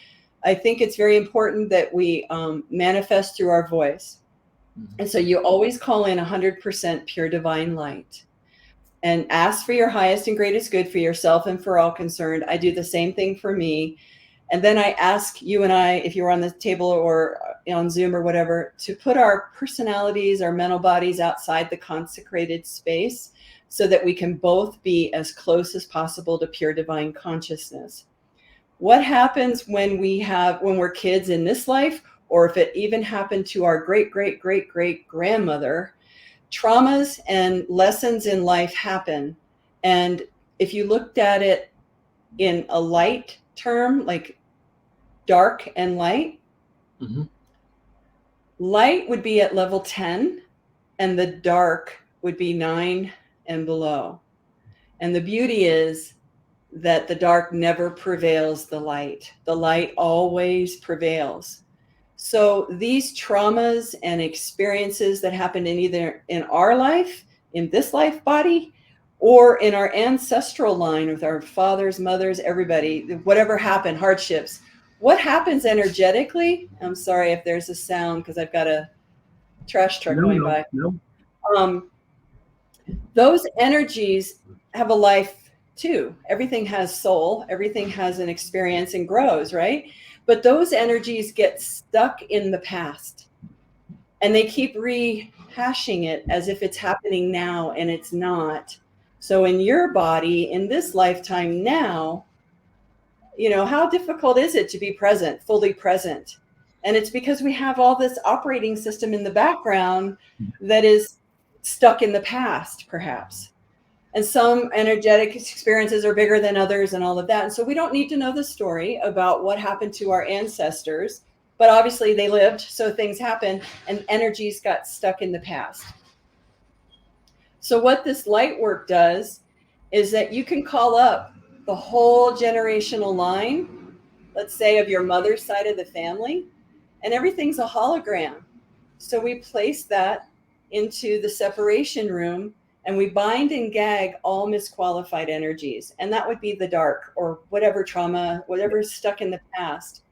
I think it's very important that we manifest through our voice. And so you always call in 100% pure divine light and ask for your highest and greatest good for yourself and for all concerned. I do the same thing for me. And then I ask you and I, if you're on the table or on Zoom or whatever, to put our personalities, our mental bodies outside the consecrated space so that we can both be as close as possible to pure divine consciousness. What happens when we're kids in this life, or if it even happened to our great, great, great, great grandmother? Traumas and lessons in life happen. And if you looked at it in a light term, like dark and light, Mm-hmm. light would be at level 10 and the dark would be 9 and below. And the beauty is that the dark never prevails the light. The light always prevails. So these traumas and experiences that happened in either in our life, in this life body, or in our ancestral line with our fathers, mothers, everybody, whatever happened, hardships, what happens energetically? I'm sorry if there's a sound because I've got a trash truck No, going no, by. no. Um, those energies have a life too. Everything has soul, everything has an experience and grows, right? But those energies get stuck in the past and they keep rehashing it as if it's happening now, and it's not. So in your body, in this lifetime now, how difficult is it to be present, fully present? And it's because we have all this operating system in the background that is stuck in the past, perhaps. And some energetic experiences are bigger than others and all of that. And so we don't need to know the story about what happened to our ancestors, but obviously they lived, so things happen, and energies got stuck in the past. So what this light work does is that you can call up the whole generational line, let's say of your mother's side of the family, and everything's a hologram. So we place that into the separation room and we bind and gag all misqualified energies. And that would be the dark or whatever trauma, whatever is stuck in the past.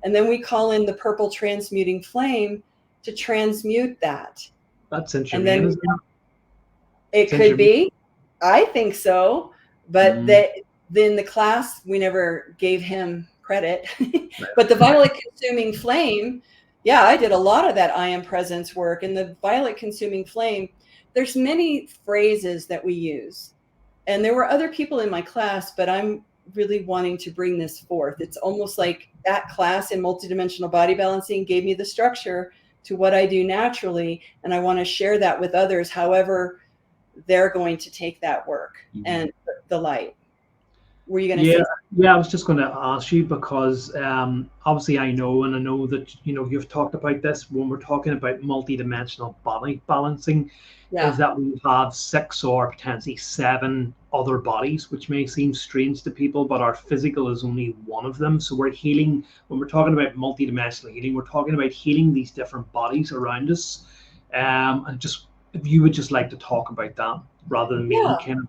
And then we call in the purple transmuting flame to transmute that. That's Saint And Germain, then isn't it? it Saint could Germain. be, I think so, but Mm. in the class, we never gave him credit. But the violet consuming flame, yeah, I did a lot of that I am presence work. And the violet consuming flame, there's many phrases that we use. And there were other people in my class, but I'm really wanting to bring this forth. It's almost like that class in multidimensional body balancing gave me the structure to what I do naturally. And I want to share that with others, however they're going to take that work and the light. Were you going to say something? Yeah, I was just going to ask you because obviously I know that you've talked about this when we're talking about multidimensional body balancing, is that we have 6 or potentially 7 other bodies, which may seem strange to people, but our physical is only one of them. So we're healing, when we're talking about multidimensional healing, we're talking about healing these different bodies around us. And just if you would just like to talk about that rather than me kind of.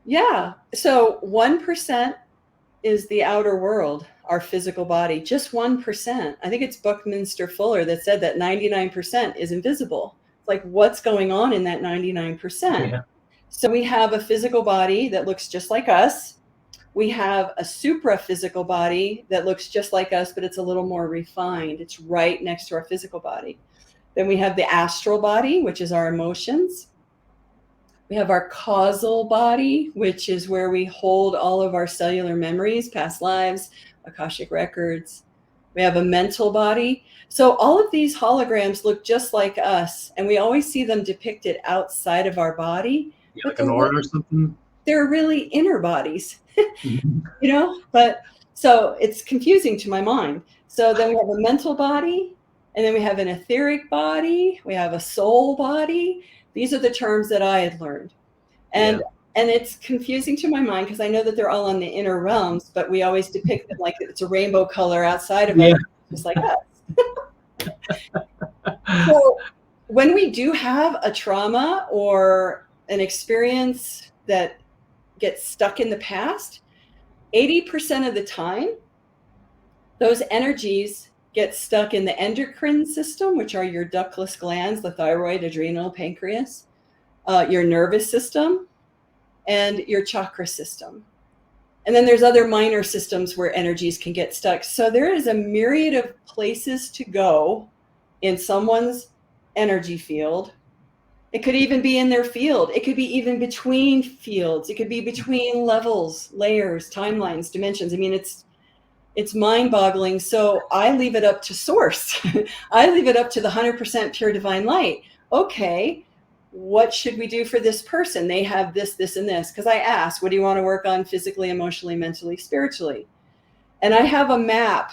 Yeah. So 1% is the outer world, our physical body, just 1%. I think it's Buckminster Fuller that said that 99% is invisible. Like, what's going on in that 99%? Yeah. So we have a physical body that looks just like us. We have a supra-physical body that looks just like us, but it's a little more refined. It's right next to our physical body. Then we have the astral body, which is our emotions. We have our causal body, which is where we hold all of our cellular memories, past lives, Akashic records. We have a mental body. So all of these holograms look just like us, and we always see them depicted outside of our body. Yeah, But like an aura or something. they're really inner bodies, But so it's confusing to my mind. So then we have a mental body, and then we have an etheric body. We have a soul body. These are the terms that I had learned. And it's confusing to my mind because I know that they're all on the inner realms, but we always depict them like it's a rainbow color outside of us, just like us. So when we do have a trauma or an experience that gets stuck in the past, 80% of the time, those energies get stuck in the endocrine system, which are your ductless glands, the thyroid, adrenal, pancreas, your nervous system, and your chakra system. And then there's other minor systems where energies can get stuck. So there is a myriad of places to go in someone's energy field. It could even be in their field. It could be even between fields. It could be between levels, layers, timelines, dimensions. I mean, it's mind-boggling. So I leave it up to source. I leave it up to the 100% pure divine light. Okay, what should we do for this person? They have this, this, and this. Because I ask, what do you want to work on physically, emotionally, mentally, spiritually? And I have a map.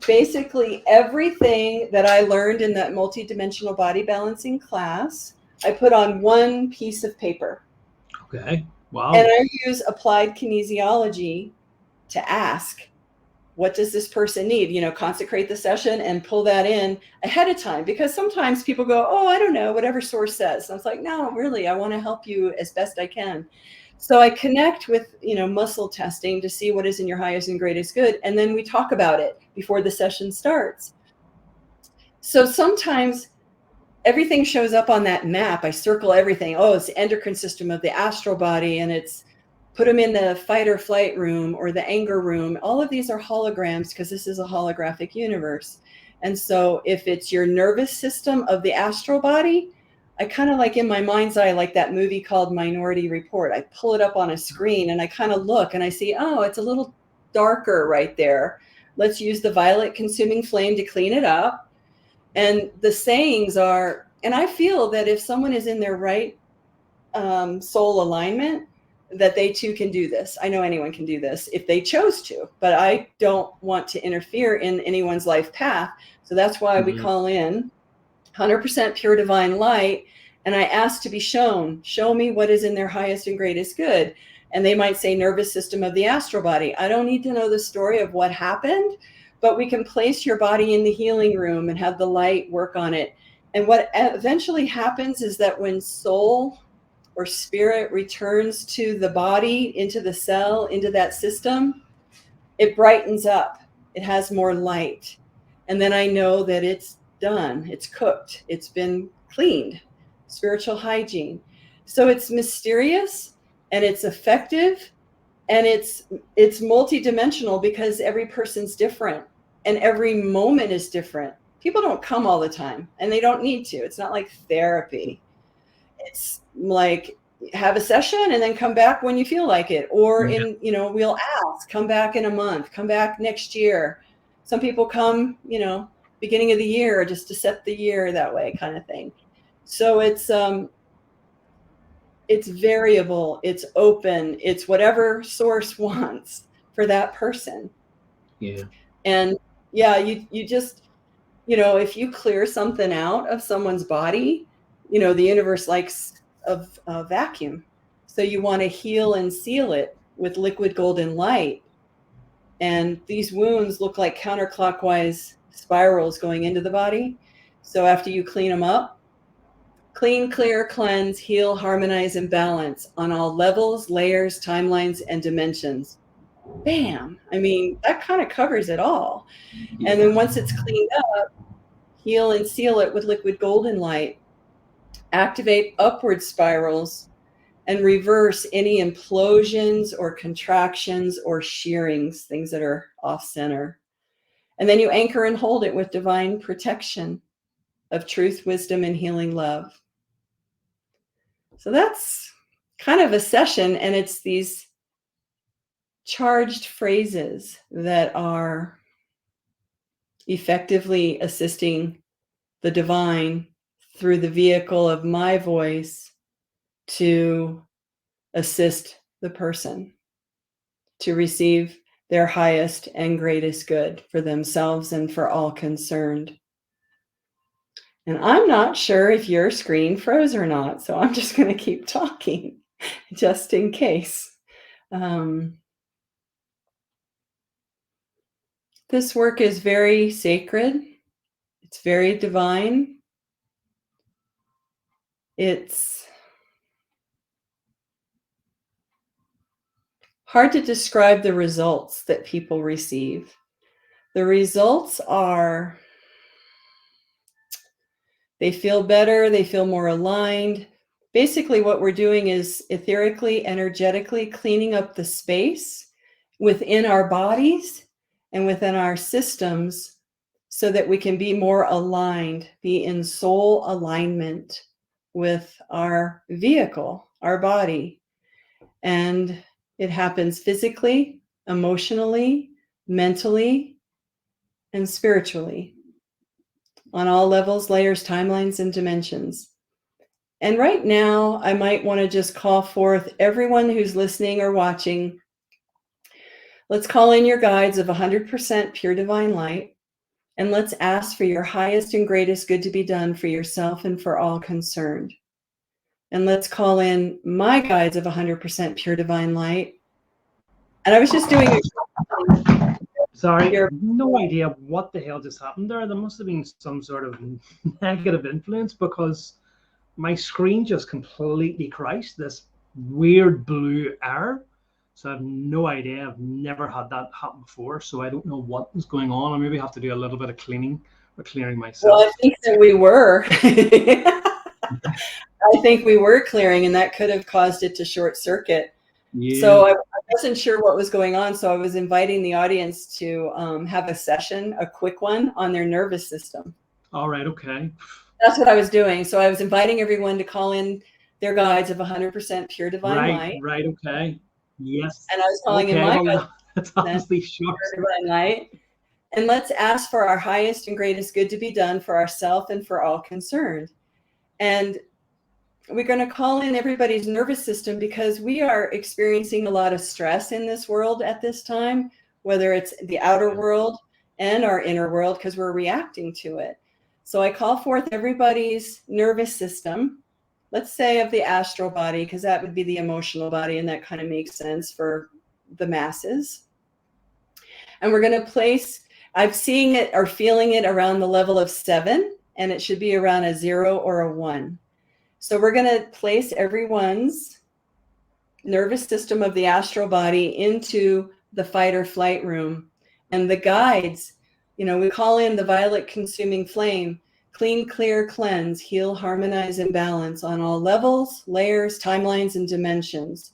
Basically, everything that I learned in that multidimensional body balancing class, I put on one piece of paper. Okay. Wow. And I use applied kinesiology to ask, what does this person need? Consecrate the session and pull that in ahead of time, because sometimes people go, oh, I don't know, whatever source says. And I was like, no, really, I want to help you as best I can. So I connect with, muscle testing to see what is in your highest and greatest good. And then we talk about it before the session starts. So sometimes everything shows up on that map. I circle everything. Oh, it's the endocrine system of the astral body, and it's put them in the fight or flight room or the anger room. All of these are holograms because this is a holographic universe. And so if it's your nervous system of the astral body, I kind of like in my mind's eye, like that movie called Minority Report. I pull it up on a screen and I kind of look and I see, oh, it's a little darker right there. Let's use the violet consuming flame to clean it up. And the sayings are, and I feel that if someone is in their right soul alignment, that they too can do this. I know anyone can do this if they chose to, but I don't want to interfere in anyone's life path. So that's why we call in 100% pure divine light. And I ask to be show me what is in their highest and greatest good. And they might say nervous system of the astral body. I don't need to know the story of what happened, but we can place your body in the healing room and have the light work on it. And what eventually happens is that when soul or spirit returns to the body, into the cell, into that system, it brightens up. It has more light. And then I know that it's done. It's cooked. It's been cleaned. Spiritual hygiene. So it's mysterious and it's effective And it's multidimensional because every person's different and every moment is different. People don't come all the time and they don't need to. It's not like therapy. It's like have a session and then come back when you feel like it. Or in, you know, we'll ask, come back in a month, come back next year. Some people come, you know, beginning of the year just to set the year that way kind of thing. So it's variable, it's open, it's whatever source wants for that person. Yeah. And yeah, you just, you know, if you clear something out of someone's body, you know, the universe likes a vacuum. So you want to heal and seal it with liquid golden light. And these wounds look like counterclockwise spirals going into the body. So after you clean them up, clean, clear, cleanse, heal, harmonize, and balance on all levels, layers, timelines, and dimensions. Bam! I mean, that kind of covers it all. Yeah. And then once it's cleaned up, heal and seal it with liquid golden light. Activate upward spirals and reverse any implosions or contractions or shearings, things that are off center. And then you anchor and hold it with divine protection of truth, wisdom, and healing love. So that's kind of a session, and it's these charged phrases that are effectively assisting the divine through the vehicle of my voice to assist the person to receive their highest and greatest good for themselves and for all concerned. And I'm not sure if your screen froze or not, so I'm just going to keep talking just in case. This work is very sacred. It's very divine. It's hard to describe the results that people receive. The results are they feel better, they feel more aligned. Basically, what we're doing is etherically, energetically cleaning up the space within our bodies and within our systems so that we can be more aligned, be in soul alignment with our vehicle, our body. And it happens physically, emotionally, mentally, and spiritually on all levels, layers, timelines, and dimensions. And right now, I might want to just call forth everyone who's listening or watching. Let's call in your guides of 100% pure divine light. And let's ask for your highest and greatest good to be done for yourself and for all concerned. And let's call in my guides of 100% pure divine light. And I was just doing Sorry, no idea what the hell just happened there. There must have been some sort of negative influence because my screen just completely crashed, this weird blue error. So I have no idea. I've never had that happen before. So I don't know what is going on. I maybe have to do a little bit of cleaning or clearing myself. Well, I think that we were. I think we were clearing, and that could have caused it to short circuit. Yeah. So I wasn't sure what was going on. So I was inviting the audience to have a session, a quick one on their nervous system. All right. Okay. That's what I was doing. So I was inviting everyone to call in their guides of 100% pure divine light. Right. Okay. Yes. And I was calling in my guides that's obviously short. Pure divine light. And let's ask for our highest and greatest good to be done for ourselves and for all concerned. And we're going to call in everybody's nervous system because we are experiencing a lot of stress in this world at this time, whether it's the outer world and our inner world, because we're reacting to it. So I call forth everybody's nervous system, let's say of the astral body, because that would be the emotional body, and that kind of makes sense for the masses. And we're going to place, I'm seeing it or feeling it around the level of 7, and it should be around a 0 or a 1. So we're going to place everyone's nervous system of the astral body into the fight or flight room. And the guides, you know, we call in the violet consuming flame, clean, clear, cleanse, heal, harmonize, and balance on all levels, layers, timelines, and dimensions.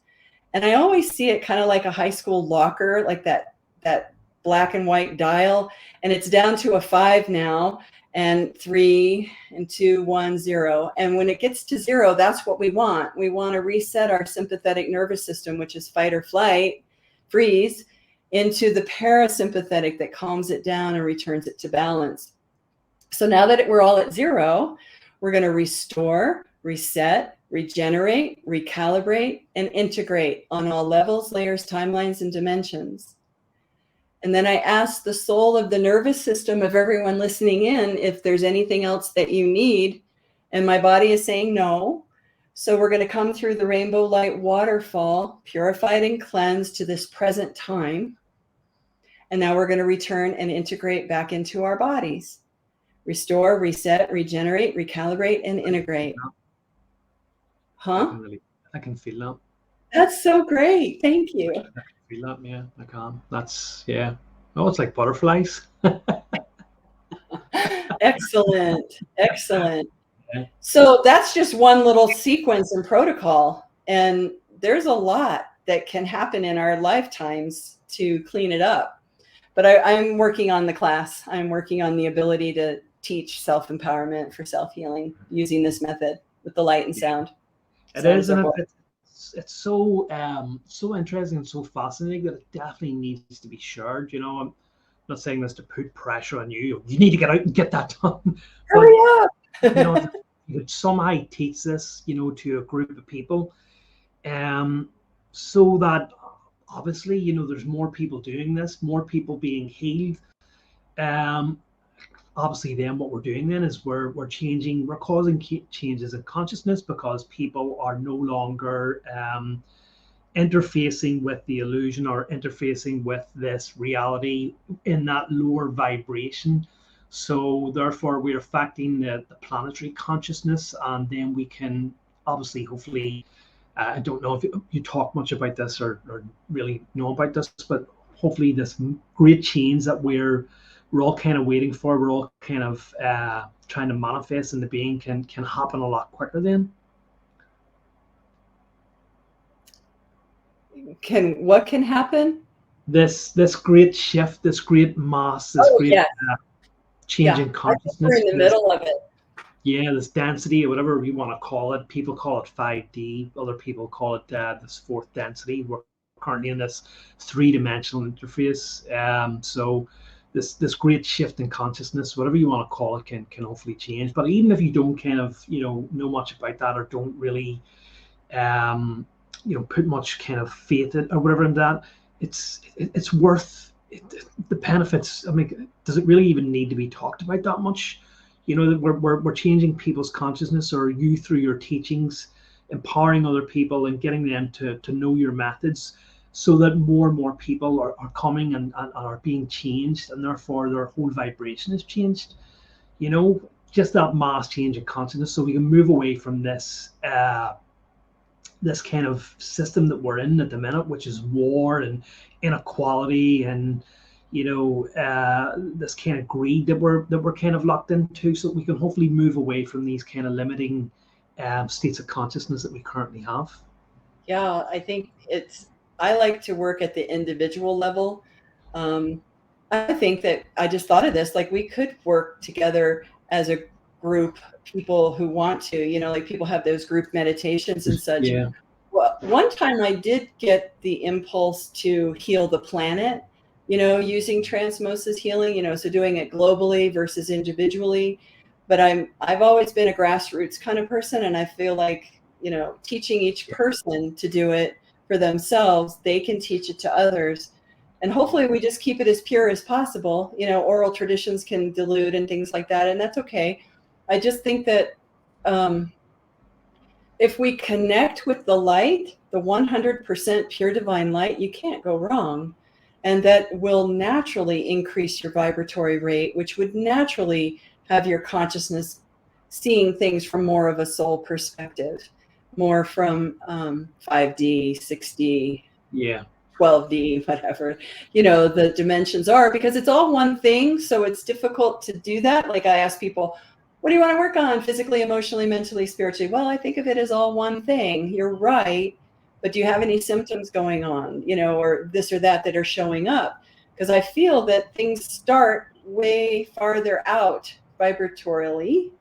And I always see it kind of like a high school locker, like that black and white dial. And it's down to a 5 now, and 3 and 2, 1, 0. And when it gets to 0, that's what we want. We want to reset our sympathetic nervous system, which is fight or flight, freeze, into the parasympathetic that calms it down and returns it to balance. So now that we're all at 0, we're going to restore, reset, regenerate, recalibrate, and integrate on all levels, layers, timelines, and dimensions. And then I ask the soul of the nervous system of everyone listening in if there's anything else that you need. And my body is saying no. So we're going to come through the rainbow light waterfall, purified and cleansed to this present time. And now we're going to return and integrate back into our bodies. Restore, reset, regenerate, recalibrate, and integrate. Huh? I can feel that. That's so great. Thank you. I can feel that, yeah, I can. That's, yeah. Oh, it's like butterflies. Excellent. Excellent. Yeah. So that's just one little sequence and protocol. And there's a lot that can happen in our lifetimes to clean it up. But I'm working on the class. I'm working on the ability to teach self-empowerment for self-healing using this method with the light and sound. It is, and it's so so interesting and so fascinating that it definitely needs to be shared. You know, I'm not saying this to put pressure on you. You need to get out and get that done. Hurry up! You know, you could somehow teach this, you know, to a group of people, so that obviously, you know, there's more people doing this, more people being healed. Obviously then what we're doing then is we're causing changes in consciousness, because people are no longer interfacing with the illusion or interfacing with this reality in that lower vibration. So therefore we're affecting the planetary consciousness, and then we can obviously, hopefully, I don't know if you talk much about this or really know about this, but hopefully this great change that we're all kind of waiting for, we're all kind of trying to manifest into being, can happen a lot quicker then. What can happen? This great shift, this great mass, this great change in consciousness. We're in the middle of it. Yeah, this density, or whatever we want to call it. People call it 5D. Other people call it this fourth density. We're currently in this 3-dimensional interface. So this great shift in consciousness, whatever you want to call it, can hopefully change. But even if you don't kind of, you know much about that, or don't really put much kind of faith in or whatever in that, it's worth it, the benefits. I mean, does it really even need to be talked about that much? You know, that we're changing people's consciousness, or you through your teachings, empowering other people and getting them to know your methods, so that more and more people are coming and are being changed, and therefore their whole vibration is changed. You know, just that mass change in consciousness, so we can move away from this this kind of system that we're in at the minute, which is war and inequality, and this kind of greed that we're kind of locked into, so that we can hopefully move away from these kind of limiting states of consciousness that we currently have. Yeah, I think I like to work at the individual level. I think that I just thought of this, like we could work together as a group, people who want to, like people have those group meditations and such. Yeah. Well, one time I did get the impulse to heal the planet, using Transmosis Healing, so doing it globally versus individually. But I've always been a grassroots kind of person, and I feel like, teaching each person to do it for themselves, they can teach it to others. And hopefully we just keep it as pure as possible. Oral traditions can dilute and things like that, and that's okay. I just think that if we connect with the light, the 100% pure divine light, you can't go wrong. And that will naturally increase your vibratory rate, which would naturally have your consciousness seeing things from more of a soul perspective, more from 5D, 6D, 12D, whatever, the dimensions are, because it's all one thing. So it's difficult to do that. Like I ask people, what do you want to work on physically, emotionally, mentally, spiritually? Well, I think of it as all one thing. You're right. but do you have any symptoms going on, you know, or this or that are showing up? Because I feel that things start way farther out vibratorily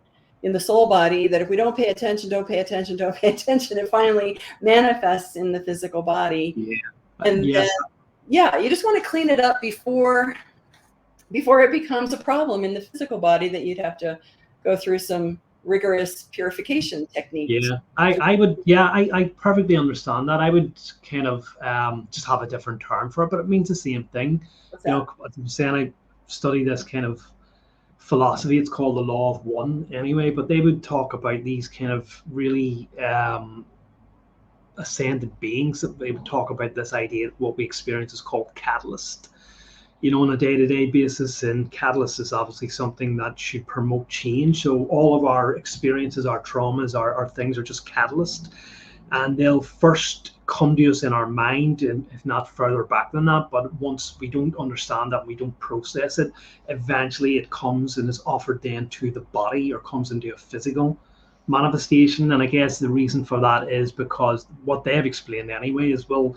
in the soul body, that if we don't pay attention, it finally manifests in the physical body. And Yes. then, yeah, you just want to clean it up before it becomes a problem in the physical body, that you'd have to go through some rigorous purification techniques. Yeah, I would, yeah, I perfectly understand that. I would kind of just have a different term for it, but it means the same thing. What's You that? know, as I'm saying, I study this kind of philosophy. It's called the law of one anyway, but they would talk about these kind of really ascended beings. That they would talk about this idea that what we experience is called catalyst, you know, on a day-to-day basis. And catalyst is obviously something that should promote change. So all of our experiences, our traumas, our things are just catalyst, and they'll first come to us in our mind, and if not further back than that. But once we don't understand that, we don't process it, eventually it comes and is offered then to the body, or comes into a physical manifestation. And I guess the reason for that is because what they've explained anyway is, well,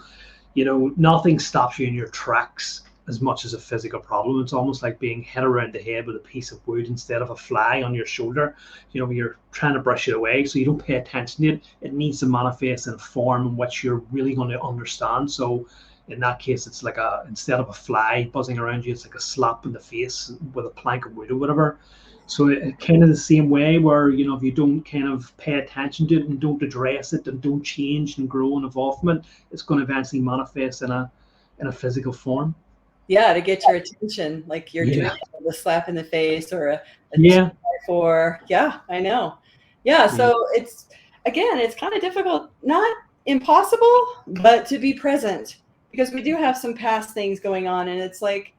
you know, nothing stops you in your tracks as much as a physical problem. It's almost like being hit around the head with a piece of wood instead of a fly on your shoulder. You know, you're trying to brush it away, so you don't pay attention to it. It needs to manifest in a form in which you're really going to understand. So in that case, it's like instead of a fly buzzing around you, it's like a slap in the face with a plank of wood or whatever. So it kind of the same way, where, you know, if you don't kind of pay attention to it and don't address it and don't change and grow and evolve from it, it's going to eventually manifest in a physical form. Yeah, to get your attention, like you're doing a slap in the face or a Yeah. for, yeah, I know. Yeah, so it's, again, it's kind of difficult, not impossible, but to be present, because we do have some past things going on, and it's like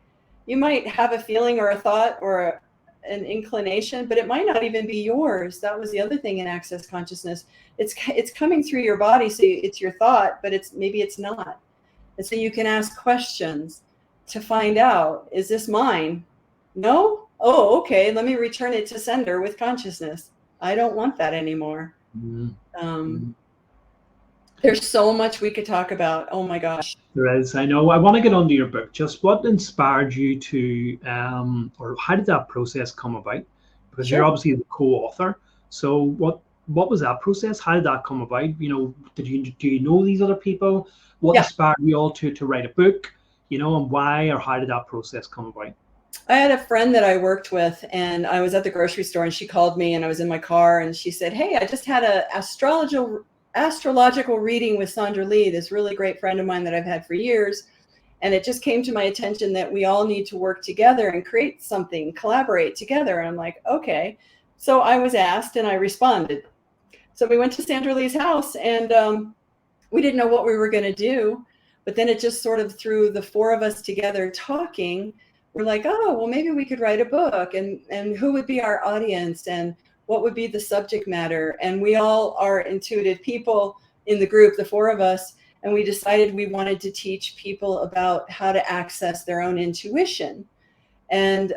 you might have a feeling or a thought or an inclination, but it might not even be yours. That was the other thing in access consciousness. It's coming through your body, so it's your thought, but maybe it's not. And so you can ask questions to find out, is this mine? No? Oh, okay. Let me return it to sender with consciousness. I don't want that anymore. There's so much we could talk about. Oh my gosh. There is. I know. I want to get onto your book. Just what inspired you to, or how did that process come about? Because you're obviously the co-author. So what was that process? How did that come about? You know, do you know these other people? What inspired you all to write a book? You know, and why or how did that process come about? I had a friend that I worked with, and I was at the grocery store, and she called me, and I was in my car, and she said, "Hey, I just had an astrological reading with Sandra Lee, this really great friend of mine that I've had for years. And it just came to my attention that we all need to work together and create something, collaborate together." And I'm like, okay. So I was asked and I responded. So we went to Sandra Lee's house, and we didn't know what we were going to do. But then it just sort of, through the four of us together talking, we're like, oh, well, maybe we could write a book, and who would be our audience, and what would be the subject matter. And we all are intuitive people in the group, the four of us, and we decided we wanted to teach people about how to access their own intuition. And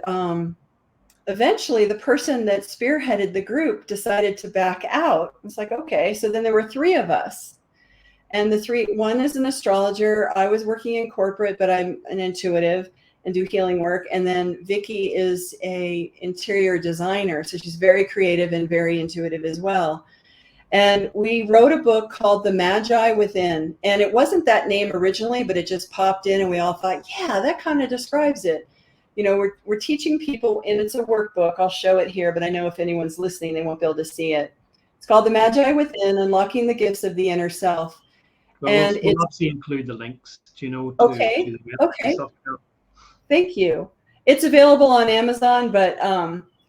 eventually the person that spearheaded the group decided to back out. It's like, okay, so then there were three of us. And one is an astrologer. I was working in corporate, but I'm an intuitive and do healing work. And then Vicky is a interior designer. So she's very creative and very intuitive as well. And we wrote a book called The Magi Within. And it wasn't that name originally, but it just popped in, and we all thought, yeah, that kind of describes it. You know, we're teaching people, and it's a workbook. I'll show it here, but I know if anyone's listening, they won't be able to see it. It's called The Magi Within, Unlocking the Gifts of the Inner Self. Well, and we'll obviously include the links, you know, to okay, the website and stuff. Thank you. It's available on Amazon, but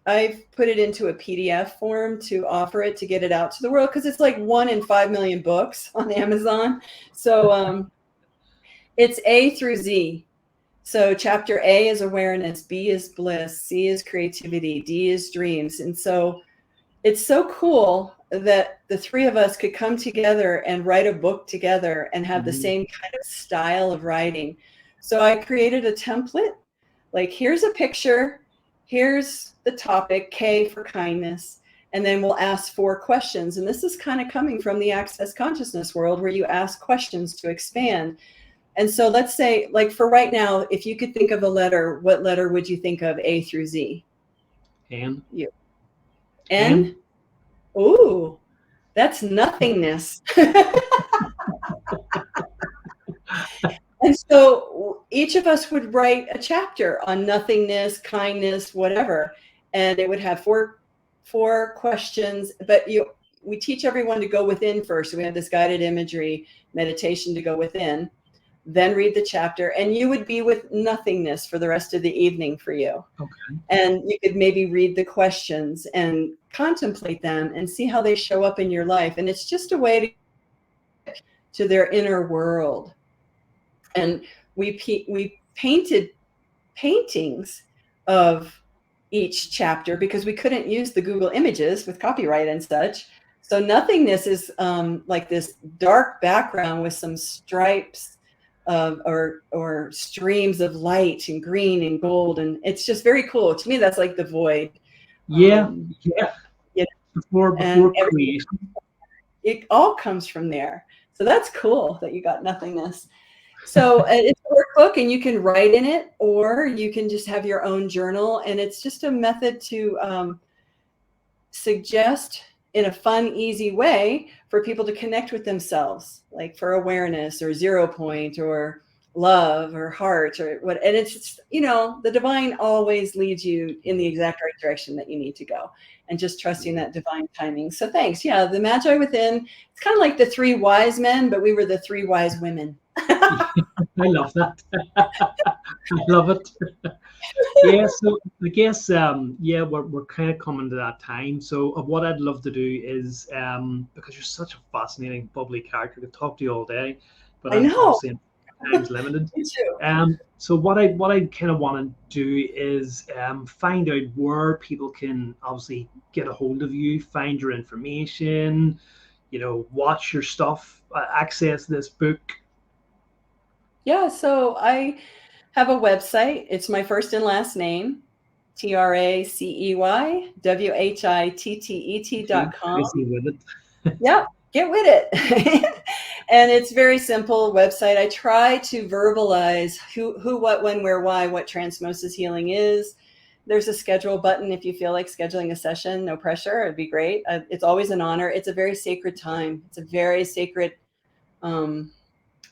I've put it into a PDF form to offer it, to get it out to the world, because it's like 1 in 5 million books on Amazon. So it's A through Z. So chapter A is awareness, B is bliss, C is creativity, D is dreams. And so it's so cool that the three of us could come together and write a book together and have the same kind of style of writing. So I created a template, like, here's a picture, here's the topic, K for kindness, And then we'll ask 4 questions. And this is kind of coming from the access consciousness world, where you ask questions to expand. And so let's say, like for right now, if you could think of a letter, what letter would you think of, A through Z? N. You. N. N? Ooh, that's nothingness. And so each of us would write a chapter on nothingness, kindness, whatever. And it would have four questions, but we teach everyone to go within first. So we have this guided imagery meditation to go within, then read the chapter, and you would be with nothingness for the rest of the evening for you. Okay. And you could maybe read the questions and contemplate them and see how they show up in your life. And it's just a way to their inner world. And we painted paintings of each chapter because we couldn't use the Google images with copyright and such. So nothingness is like this dark background with some stripes or streams of light and green and gold. And it's just very cool. To me, that's like the void. Yeah. Before creation. It all comes from there. So that's cool that you got nothingness. So it's a workbook, and you can write in it, or you can just have your own journal. And it's just a method to suggest in a fun, easy way for people to connect with themselves, like for awareness or 0 point or love or heart or what. And it's, the divine always leads you in the exact right direction that you need to go, and just trusting that divine timing. So thanks. Yeah. The Magi Within, it's kind of like the 3 wise men, but we were the 3 wise women. I love that. I love it. Yeah, so I guess we're kind of coming to that time. So what I'd love to do is because you're such a fascinating, bubbly character, I could talk to you all day, but I know. obviously time's limited. Me too. So what I kind of want to do is find out where people can obviously get a hold of you, find your information, watch your stuff, access this book. Yeah, so I have a website. It's my first and last name, Traceywhittet.com. Yep, get with it. And it's very simple website. I try to verbalize who, what, when, where, why, what Transmosis Healing is. There's a schedule button if you feel like scheduling a session. No pressure. It'd be great. It's always an honor. It's a very sacred time. It's a very sacred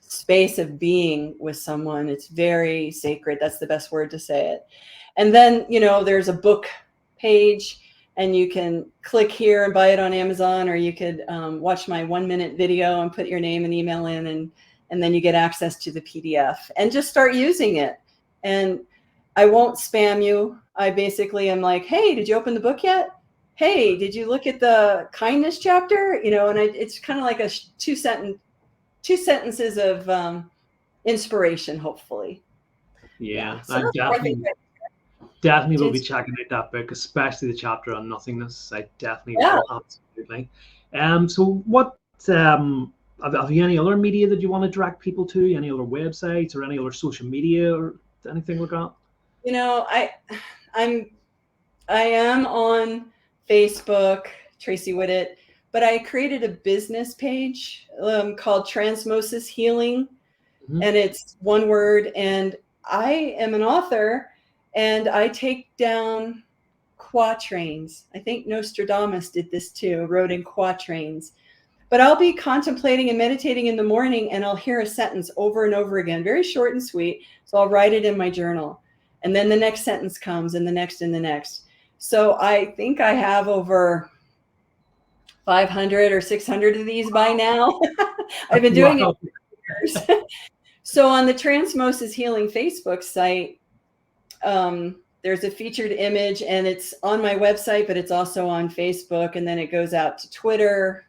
space of being with someone. It's very sacred. That's the best word to say it. And then, there's a book page, and you can click here and buy it on Amazon, or you could watch my 1-minute video and put your name and email in, and then you get access to the PDF and just start using it. And I won't spam you. I basically am like, hey, did you open the book yet? Hey, did you look at the kindness chapter? And it's kind of like a 2 sentences of inspiration, hopefully. Yeah, so I definitely will be checking out that book, especially the chapter on nothingness. I definitely will, absolutely. So what have you any other media that you want to direct people to? Any other websites or any other social media or anything like that? I am on Facebook, Tracey Whittet, but I created a business page called Transmosis Healing, and it's one word. And I am an author, and I take down quatrains. I think Nostradamus did this too, wrote in quatrains. But I'll be contemplating and meditating in the morning, and I'll hear a sentence over and over again, very short and sweet. So I'll write it in my journal. And then the next sentence comes, and the next and the next. So I think I have over 500 or 600 of these by now. I've been doing it for years. So on the Transmosis Healing Facebook site, there's a featured image, and it's on my website, but it's also on Facebook. And then it goes out to Twitter,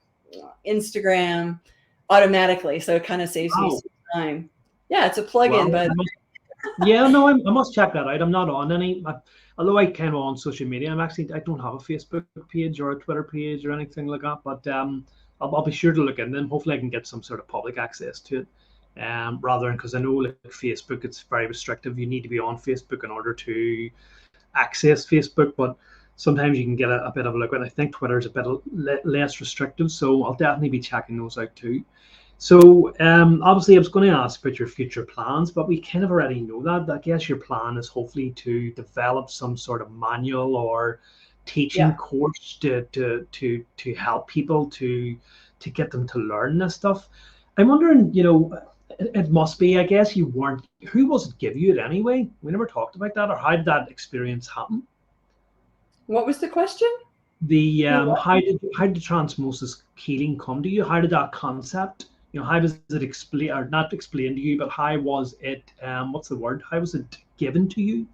Instagram automatically. So it kind of saves me some time. Yeah, it's a plugin, but yeah, no, I must check that out. I'm not on any, although I kind of on social media. I don't have a Facebook page or a Twitter page or anything like that, but I'll be sure to look in them. Hopefully I can get some sort of public access to it. Rather than, because I know like Facebook, it's very restrictive. You need to be on Facebook in order to access Facebook. But sometimes you can get a bit of a look at. I think Twitter's a bit less restrictive, so I'll definitely be checking those out too. So obviously I was going to ask about your future plans, but we kind of already know that. I guess your plan is hopefully to develop some sort of manual or teaching Yeah. course to help people to get them to learn this stuff. I'm wondering, it must be, I guess you weren't, who was it give you it anyway? We never talked about that, or how did that experience happen? What was the question? The Who what? how did transmosis healing come to you? How did that concept, how does it explain, or not explain to you, but how was it, what's the word, how was it given to you?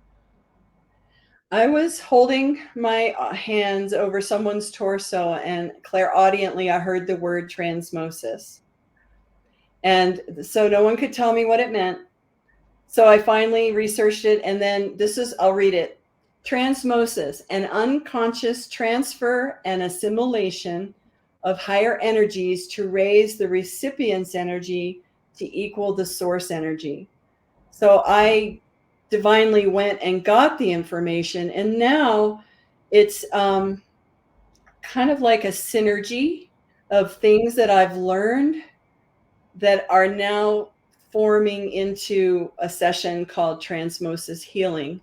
I was holding my hands over someone's torso, and clairaudiently, I heard the word transmosis. And so no one could tell me what it meant. So I finally researched it, and then I'll read it. Transmosis, an unconscious transfer and assimilation of higher energies to raise the recipient's energy to equal the source energy. So I divinely went and got the information, and now it's kind of like a synergy of things that I've learned that are now forming into a session called Transmosis Healing.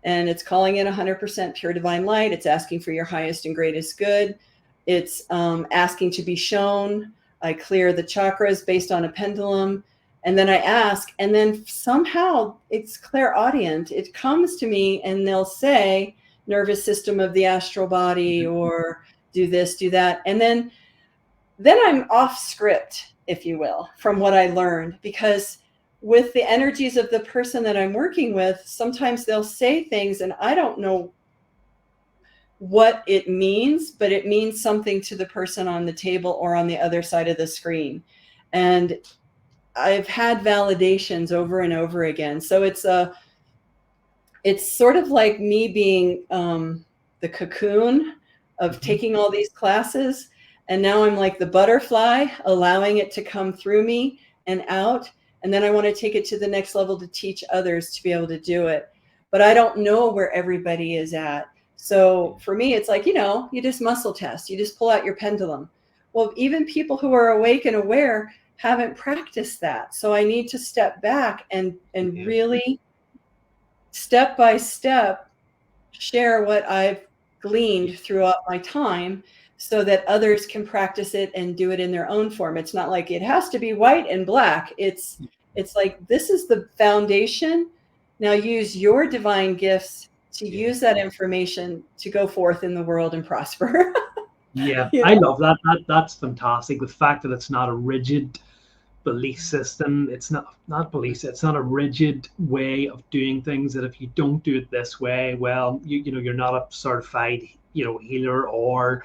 And it's calling in 100% pure divine light. It's asking for your highest and greatest good. It's asking to be shown. I clear the chakras based on a pendulum. And then I ask, and then somehow it's clairaudient. It comes to me and they'll say, nervous system of the astral body, or do this, do that. And then I'm off script, if you will, from what I learned, because with the energies of the person that I'm working with, sometimes they'll say things and I don't know what it means, but it means something to the person on the table or on the other side of the screen. And I've had validations over and over again. So it's sort of like me being the cocoon of taking all these classes. And now I'm like the butterfly, allowing it to come through me and out. And then I want to take it to the next level to teach others to be able to do it. But I don't know where everybody is at. So for me, it's like, you just muscle test. You just pull out your pendulum. Well, even people who are awake and aware haven't practiced that. So I need to step back and really step by step share what I've gleaned throughout my time so that others can practice it and do it in their own form. It's not like it has to be white and black. It's like, this is the foundation. Now use your divine gifts to use that information to go forth in the world and prosper. Yeah, I love that. That's fantastic. The fact that it's not a rigid belief system, it's not belief, it's not a rigid way of doing things, that if you don't do it this way, well, you're not a certified healer, or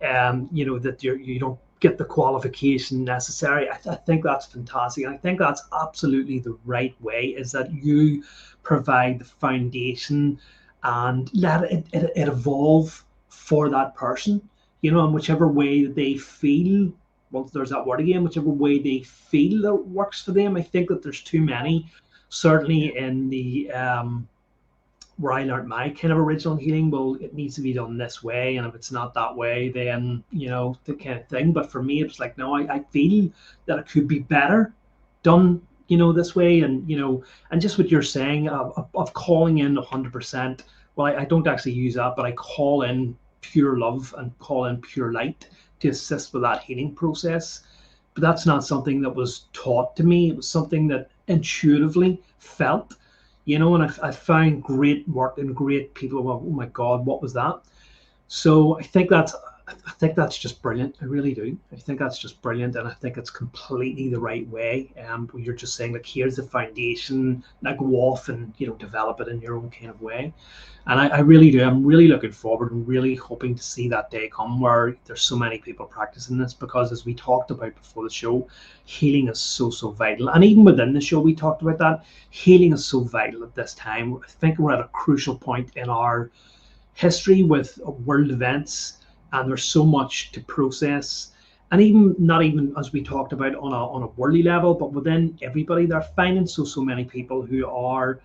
that you don't get the qualification necessary. I think that's fantastic, and I think that's absolutely the right way, is that you provide the foundation and let it evolve for that person, in whichever way that they feel. Well, there's that word again, whichever way they feel that works for them. I think that there's too many, certainly in the where I learned my kind of original healing. Well, it needs to be done this way, and if it's not that way, then the kind of thing. But for me, it's like, no, I feel that it could be better done this way. And and just what you're saying of calling in 100%. Well, I don't actually use that, but I call in pure love and call in pure light to assist with that healing process. But that's not something that was taught to me. It was something that intuitively felt, and I found great work and great people. Oh my God, what was that? So I think that's just brilliant. I really do. I think that's just brilliant, and I think it's completely the right way. You're just saying, like, here's the foundation. Now go off and develop it in your own kind of way. And I really do. I'm really looking forward and really hoping to see that day come where there's so many people practicing this, because as we talked about before the show, healing is so vital. And even within the show, we talked about that. Healing is so vital at this time. I think we're at a crucial point in our history with world events, and there's so much to process. And even not even as we talked about on a worldly level, but within everybody, they're finding so many people who are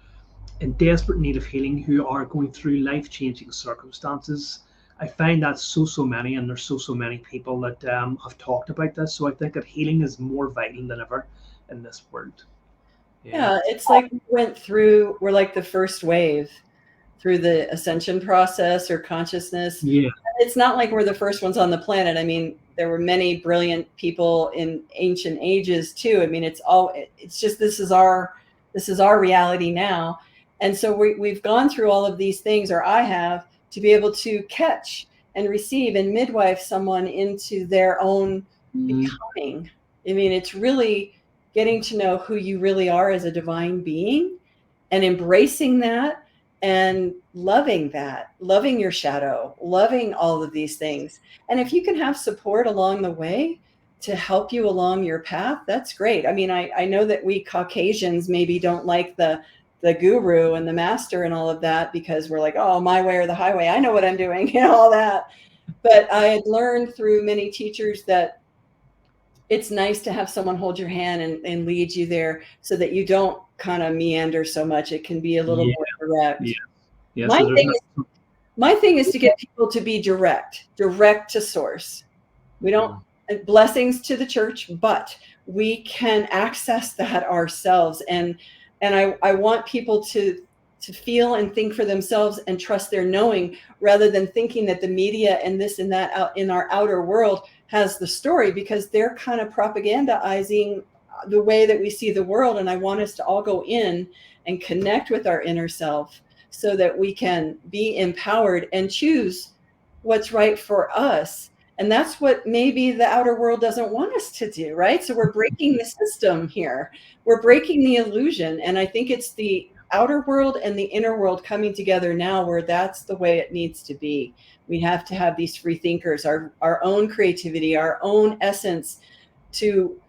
in desperate need of healing, who are going through life-changing circumstances. I find that so many, and there's so many people that have talked about this. So I think that healing is more vital than ever in this world. Yeah, it's like we're like the first wave through the ascension process or consciousness. Yeah. It's not like we're the first ones on the planet. I mean, there were many brilliant people in ancient ages too. I mean, it's just this is our reality now. And so we've gone through all of these things, or I have, to be able to catch and receive and midwife someone into their own becoming. I mean, it's really getting to know who you really are as a divine being and embracing that and loving that, loving your shadow, loving all of these things. And if you can have support along the way to help you along your path, that's great. I mean, I know that we Caucasians maybe don't like the guru and the master and all of that, because we're like, oh, my way or the highway, I know what I'm doing, and all that. But I had learned through many teachers that it's nice to have someone hold your hand and lead you there, so that you don't kind of meander so much. It can be a little more direct. Yeah. My So there's my thing is to get people to be direct to source. We don't, blessings to the church, but we can access that ourselves. And I want people to feel and think for themselves and trust their knowing, rather than thinking that the media and this and that out in our outer world has the story, because they're kind of propagandizing the way that we see the world. And I want us to all go in and connect with our inner self, so that we can be empowered and choose what's right for us. And that's what maybe the outer world doesn't want us to do, right? So we're breaking the system here. We're breaking the illusion. And I think it's the outer world and the inner world coming together now, where that's the way it needs to be. We have to have these free thinkers, our own creativity, our own essence, to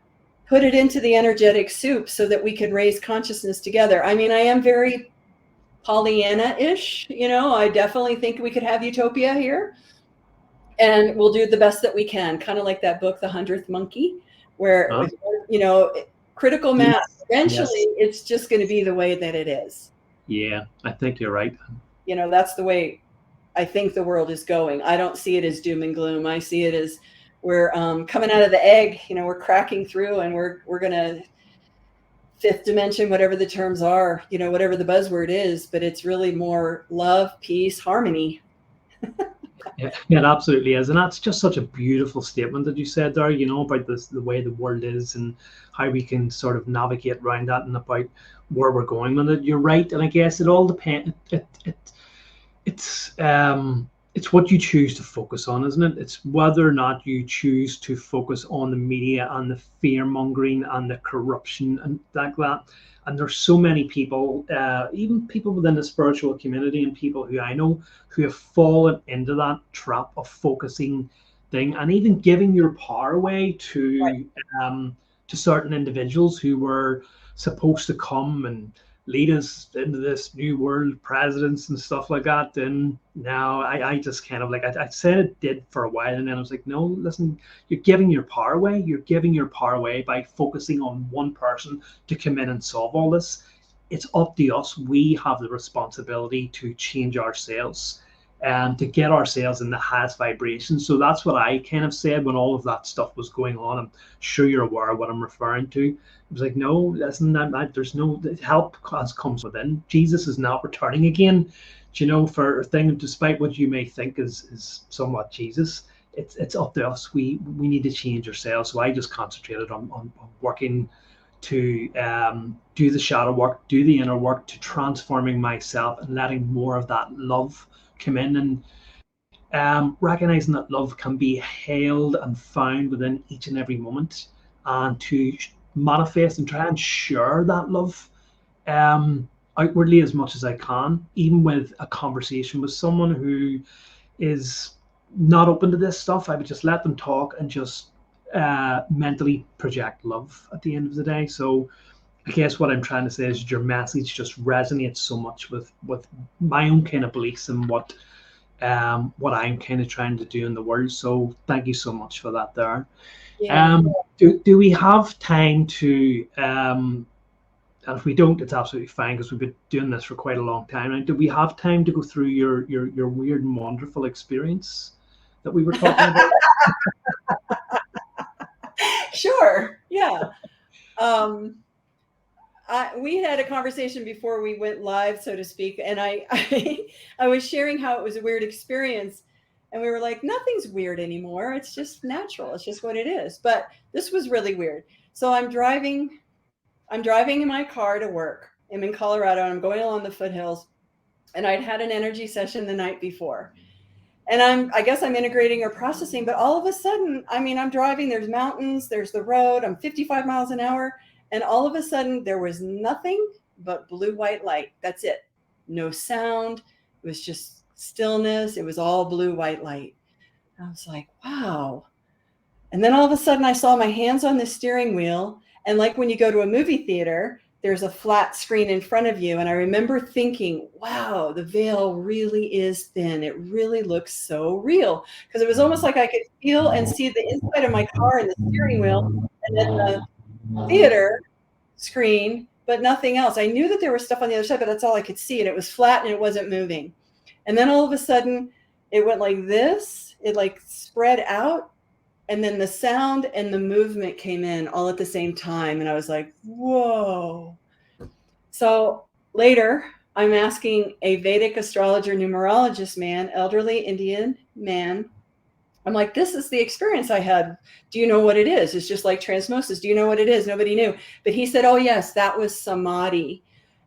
put it into the energetic soup, so that we can raise consciousness together. I mean, I am very Pollyanna-ish, I definitely think we could have utopia here, and we'll do the best that we can. Kind of like that book, The 100th Monkey, where, critical mass, eventually it's just going to be the way that it is. Yeah, I think you're right. That's the way I think the world is going. I don't see it as doom and gloom. I see it as we're coming out of the egg, we're cracking through, and we're going to fifth dimension, whatever the terms are, whatever the buzzword is, but it's really more love, peace, harmony. Yeah, it absolutely is. And that's just such a beautiful statement that you said there, about the way the world is and how we can sort of navigate around that, and about where we're going with it. You're right. And I guess it all depends. It's what you choose to focus on, isn't it? It's whether or not you choose to focus on the media and the fear mongering and the corruption and like that. And there's so many people, even people within the spiritual community and people who I know, who have fallen into that trap of focusing thing, and even giving your power away to certain individuals who were supposed to come and lead us into this new world, presidents and stuff like that. And now I just kind of like, I said it did for a while, and then I was like, no, listen, you're giving your power away. You're giving your power away by focusing on one person to come in and solve all this. It's up to us. We have the responsibility to change ourselves and to get ourselves in the highest vibration. So that's what I kind of said when all of that stuff was going on. I'm sure you're aware of what I'm referring to. It was like, no, listen, there's no help comes within. Jesus is not returning again, for a thing, despite what you may think is somewhat Jesus. It's up to us. We need to change ourselves. So I just concentrated on working to do the shadow work, do the inner work, to transforming myself and letting more of that love come in, and recognizing that love can be held and found within each and every moment, and to manifest and try and share that love outwardly as much as I can, even with a conversation with someone who is not open to this stuff. I would just let them talk and just mentally project love at the end of the day. So I guess what I'm trying to say is your message just resonates so much with my own kind of beliefs and what I'm kind of trying to do in the world. So thank you so much for that there. Yeah. Do we have time to And if we don't, it's absolutely fine because we've been doing this for quite a long time. And do we have time to go through your weird and wonderful experience that we were talking about? Sure. Yeah. We had a conversation before we went live, so to speak, and I was sharing how it was a weird experience, and we were like, nothing's weird anymore. It's just natural. It's just what it is. But this was really weird. So I'm driving in my car to work. I'm in Colorado, and I'm going along the foothills, and I'd had an energy session the night before. And I guess I'm integrating or processing, but all of a sudden, I mean, I'm driving, there's mountains, there's the road, I'm 55 miles an hour. And all of a sudden there was nothing but blue-white light. That's it. No sound. It was just stillness. It was all blue-white light. I was like, wow. And then all of a sudden I saw my hands on the steering wheel. And like when you go to a movie theater, there's a flat screen in front of you. And I remember thinking, wow, the veil really is thin. It really looks so real. Because it was almost like I could feel and see the inside of my car and the steering wheel and then the theater screen, but nothing else. I knew that there was stuff on the other side, but that's all I could see. And it was flat and it wasn't moving. And then all of a sudden it went like this. It like spread out. And then the sound and the movement came in all at the same time. And I was like, whoa. So later, I'm asking a Vedic astrologer, numerologist man, elderly Indian man. I'm like, this is the experience I had. Do you know what it is? It's just like transmosis. Do you know what it is? Nobody knew. But he said, oh, yes, that was samadhi.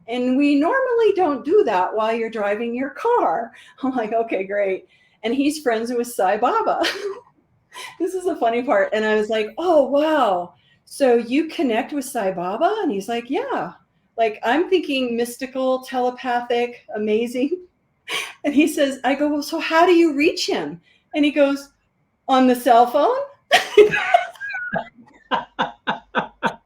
And we normally don't do that while you're driving your car. I'm like, okay, great. And he's friends with Sai Baba. This is the funny part. And I was like, oh, wow. So you connect with Sai Baba? And he's like, yeah. Like, I'm thinking mystical, telepathic, amazing. And he says, I go, well, so how do you reach him? And he goes, on the cell phone?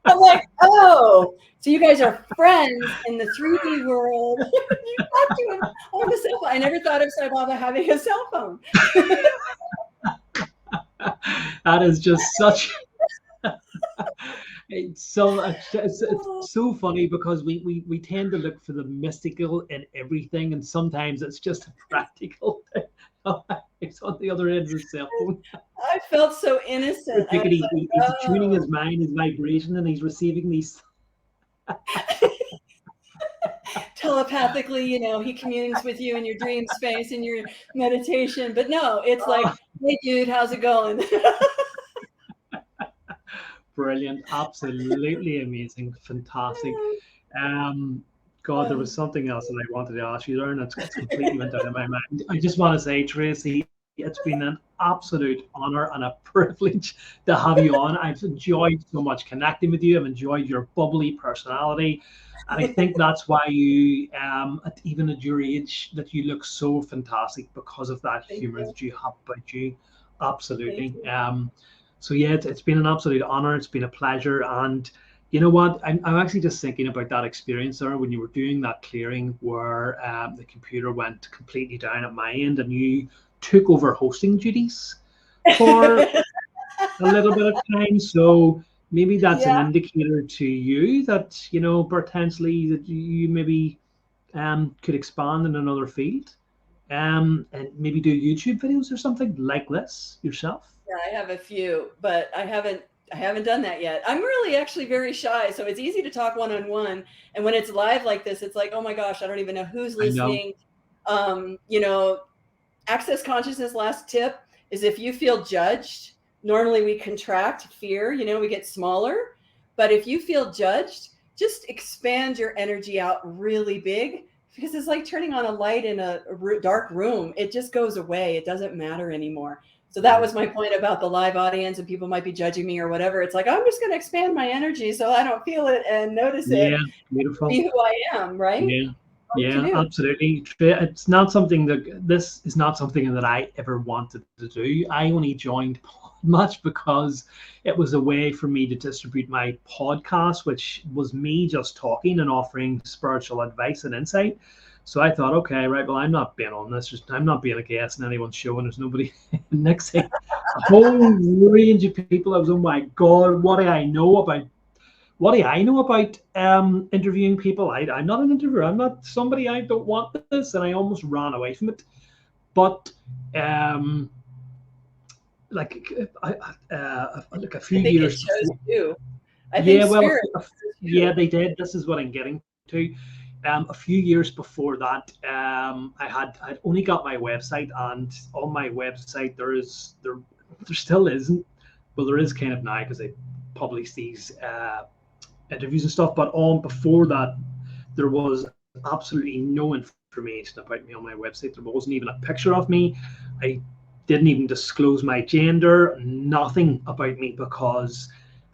I'm like, oh, so you guys are friends in the 3D world. You talk to him on the cell phone. I never thought of Sai Baba having a cell phone. That is just such it's so funny because we tend to look for the mystical in everything, and sometimes it's just a practical thing. It's on the other end of the cell phone. I felt so innocent. He's tuning his mind, his vibration, and he's receiving these telepathically, you know, he communes with you in your dream space, in your meditation. But no, it's like, hey, dude, how's it going? Brilliant, absolutely amazing, fantastic. God, there was something else that I wanted to ask you there, and it's completely went out of my mind. I just want to say, Tracey, it's been an absolute honor and a privilege to have you on. I've enjoyed so much connecting with you. I've enjoyed your bubbly personality. And I think that's why you, even at your age, that you look so fantastic because of that humor that you have about you. Absolutely. So yeah, it's been an absolute honor. It's been a pleasure. And you know what? I'm actually just thinking about that experience there when you were doing that clearing where the computer went completely down at my end and you took over hosting duties for a little bit of time. So maybe that's an indicator to you that, you know, potentially that you maybe could expand in another field and maybe do YouTube videos or something like this yourself. Yeah, I have a few, but I haven't done that yet. I'm really actually very shy, so it's easy to talk one-on-one. And when it's live like this, it's like, oh my gosh, I don't even know who's listening. You know, access consciousness, last tip is if you feel judged, normally we contract fear, you know, we get smaller. But if you feel judged, just expand your energy out really big, because it's like turning on a light in a dark room. It just goes away. It doesn't matter anymore. So that was my point about the live audience, and people might be judging me or whatever. It's like, I'm just going to expand my energy so I don't feel it and notice it. Yeah, beautiful. Be who I am, right? Yeah, absolutely. It's not something this is not something that I ever wanted to do. I only joined much because it was a way for me to distribute my podcast, which was me just talking and offering spiritual advice and insight. So I thought, okay, right, well, I'm not being on this. I'm not being a guest in anyone's show, and there's nobody. Next thing, a whole range of people. I was, oh my God, what do I know about what do I know about interviewing people? I'm not an interviewer. I'm not somebody. I don't want this, and I almost ran away from it. But um, like like a few I think it years shows before. you. I think Yeah, well, spirit shows yeah, you. they did. This is what I'm getting to. A few years before that, I'd only got my website, and on my website there still isn't. Well, there is kind of now because they publish these interviews and stuff. But on before that, there was absolutely no information about me on my website. There wasn't even a picture of me. I didn't even disclose my gender, nothing about me because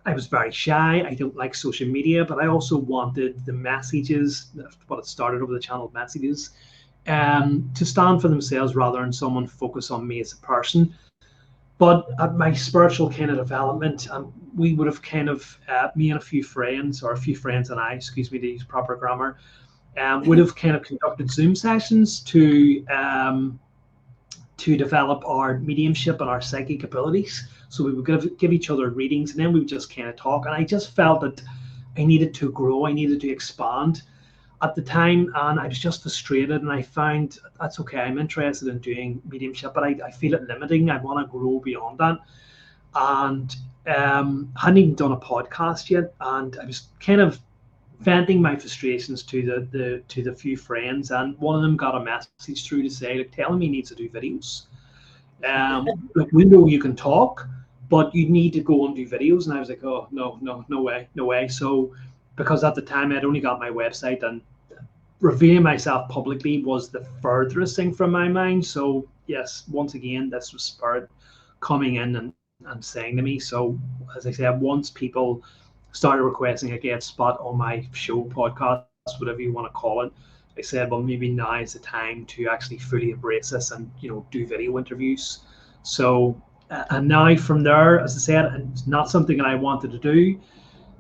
I was very shy. I don't like social media, but I also wanted the messages, what it started over the channel messages, to stand for themselves rather than someone focus on me as a person. But at my spiritual kind of development, we would have kind of, me and a few friends, or a few friends and I, excuse me to use proper grammar, would have kind of conducted Zoom sessions to develop our mediumship and our psychic abilities. So we would give each other readings, and then we would just kind of talk. And I just felt that I needed to grow, I needed to expand at the time, and I was just frustrated. And I found that's okay. I'm interested in doing mediumship, but I feel it limiting. I want to grow beyond that, and hadn't even done a podcast yet. And I was kind of venting my frustrations to the few friends, and one of them got a message through to say, like, telling me he needs to do videos. Like, we know you can talk, but you need to go and do videos. And I was like, oh no, no, no way, no way. So because at the time I'd only got my website, and revealing myself publicly was the furthest thing from my mind. So yes, once again, this was Spirit coming in and saying to me. So as I said, once people started requesting a guest spot on my show, podcast, whatever you want to call it, I said, well, maybe now is the time to actually fully embrace this and do video interviews. So and now from there, as I said, it's not something that I wanted to do.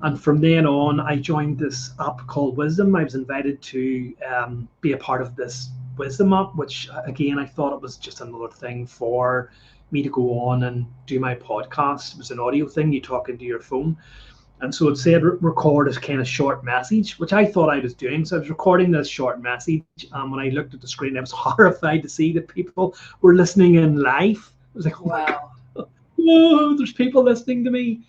And from then on, I joined this app called Wisdom. I was invited to be a part of this Wisdom app, which again, I thought it was just another thing for me to go on and do my podcast. It was an audio thing, you talk into your phone. And so it said record a kind of short message, which I thought I was doing. So I was recording this short message. And when I looked at the screen, I was horrified to see that people were listening in live. I was like, oh my Wow. God, whoa, there's people listening to me.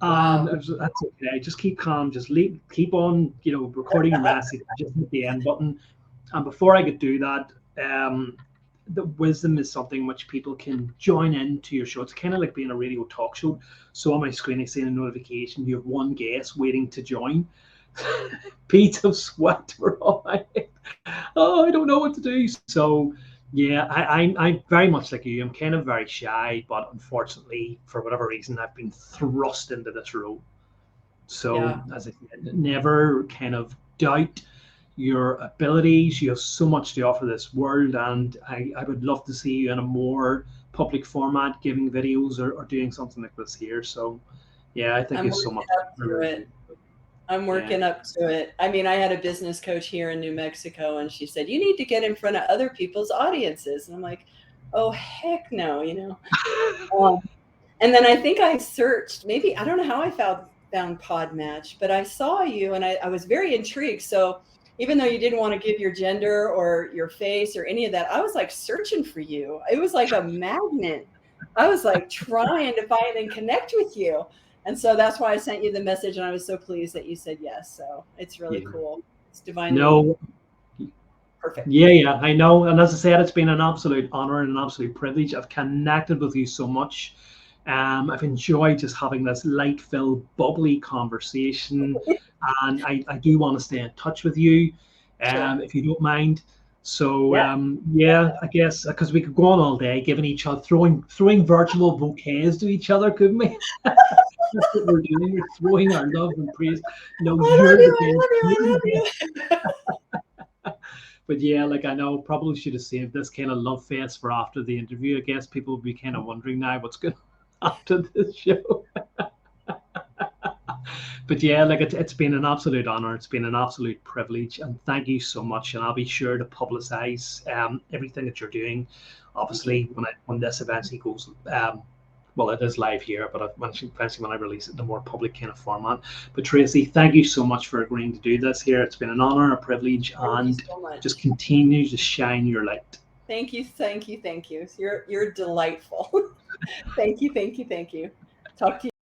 And Wow. that's okay. Just keep calm. Just keep on, recording your message. Just hit the end button. And before I could do that, the Wisdom is something which people can join into your show. It's kind of like being a radio talk show. So on my screen, I see a notification. You have one guest waiting to join. Beads of sweat were on my head. Oh, I don't know what to do. So yeah, I'm very much like you. I'm kind of very shy, but unfortunately, for whatever reason, I've been thrust into this role. So, Yeah. as I said, never kind of doubt your abilities. You have so much to offer this world, and I would love to see you in a more public format, giving videos or doing something like this here. So, yeah, I thank I'm you so working much. up to it. I'm Yeah. working up to it. I mean, I had a business coach here in New Mexico, and she said, you need to get in front of other people's audiences. And I'm like, oh, heck no. Um, and then I think I searched, maybe, I don't know how I found Podmatch, but I saw you and I was very intrigued. So even though you didn't want to give your gender or your face or any of that, I was like searching for you. It was like a magnet. I was like trying to find and connect with you. And so that's why I sent you the message. And I was so pleased that you said yes. So it's really Yeah. cool. It's divinely No, perfect. yeah, I know. And as I said, it's been an absolute honor and an absolute privilege. I've connected with you so much. I've enjoyed just having this light-filled, bubbly conversation. And I do want to stay in touch with you, Sure. if you don't mind. So Yeah. yeah, I guess because we could go on all day, giving each other throwing virtual bouquets to each other, couldn't we? That's what we're doing. We're throwing our love and praise. No, I love you're the you. I best. love you. You're I the love best. you. But yeah, like I know, probably should have saved this kind of love fest for after the interview. I guess people will be kind of wondering now what's going on after this show. But yeah, like it's been an absolute honor. It's been an absolute privilege, and thank you so much. And I'll be sure to publicize everything that you're doing. Thank you. Obviously, when this eventually goes well, it is live here, but eventually when I release it in a more public kind of format. But Tracey, thank you so much for agreeing to do this here. It's been an honor, a privilege, Thank you and so much. just continue to shine your light. Thank you, thank you, thank you. You're delightful. Thank you, thank you, thank you. Talk to you.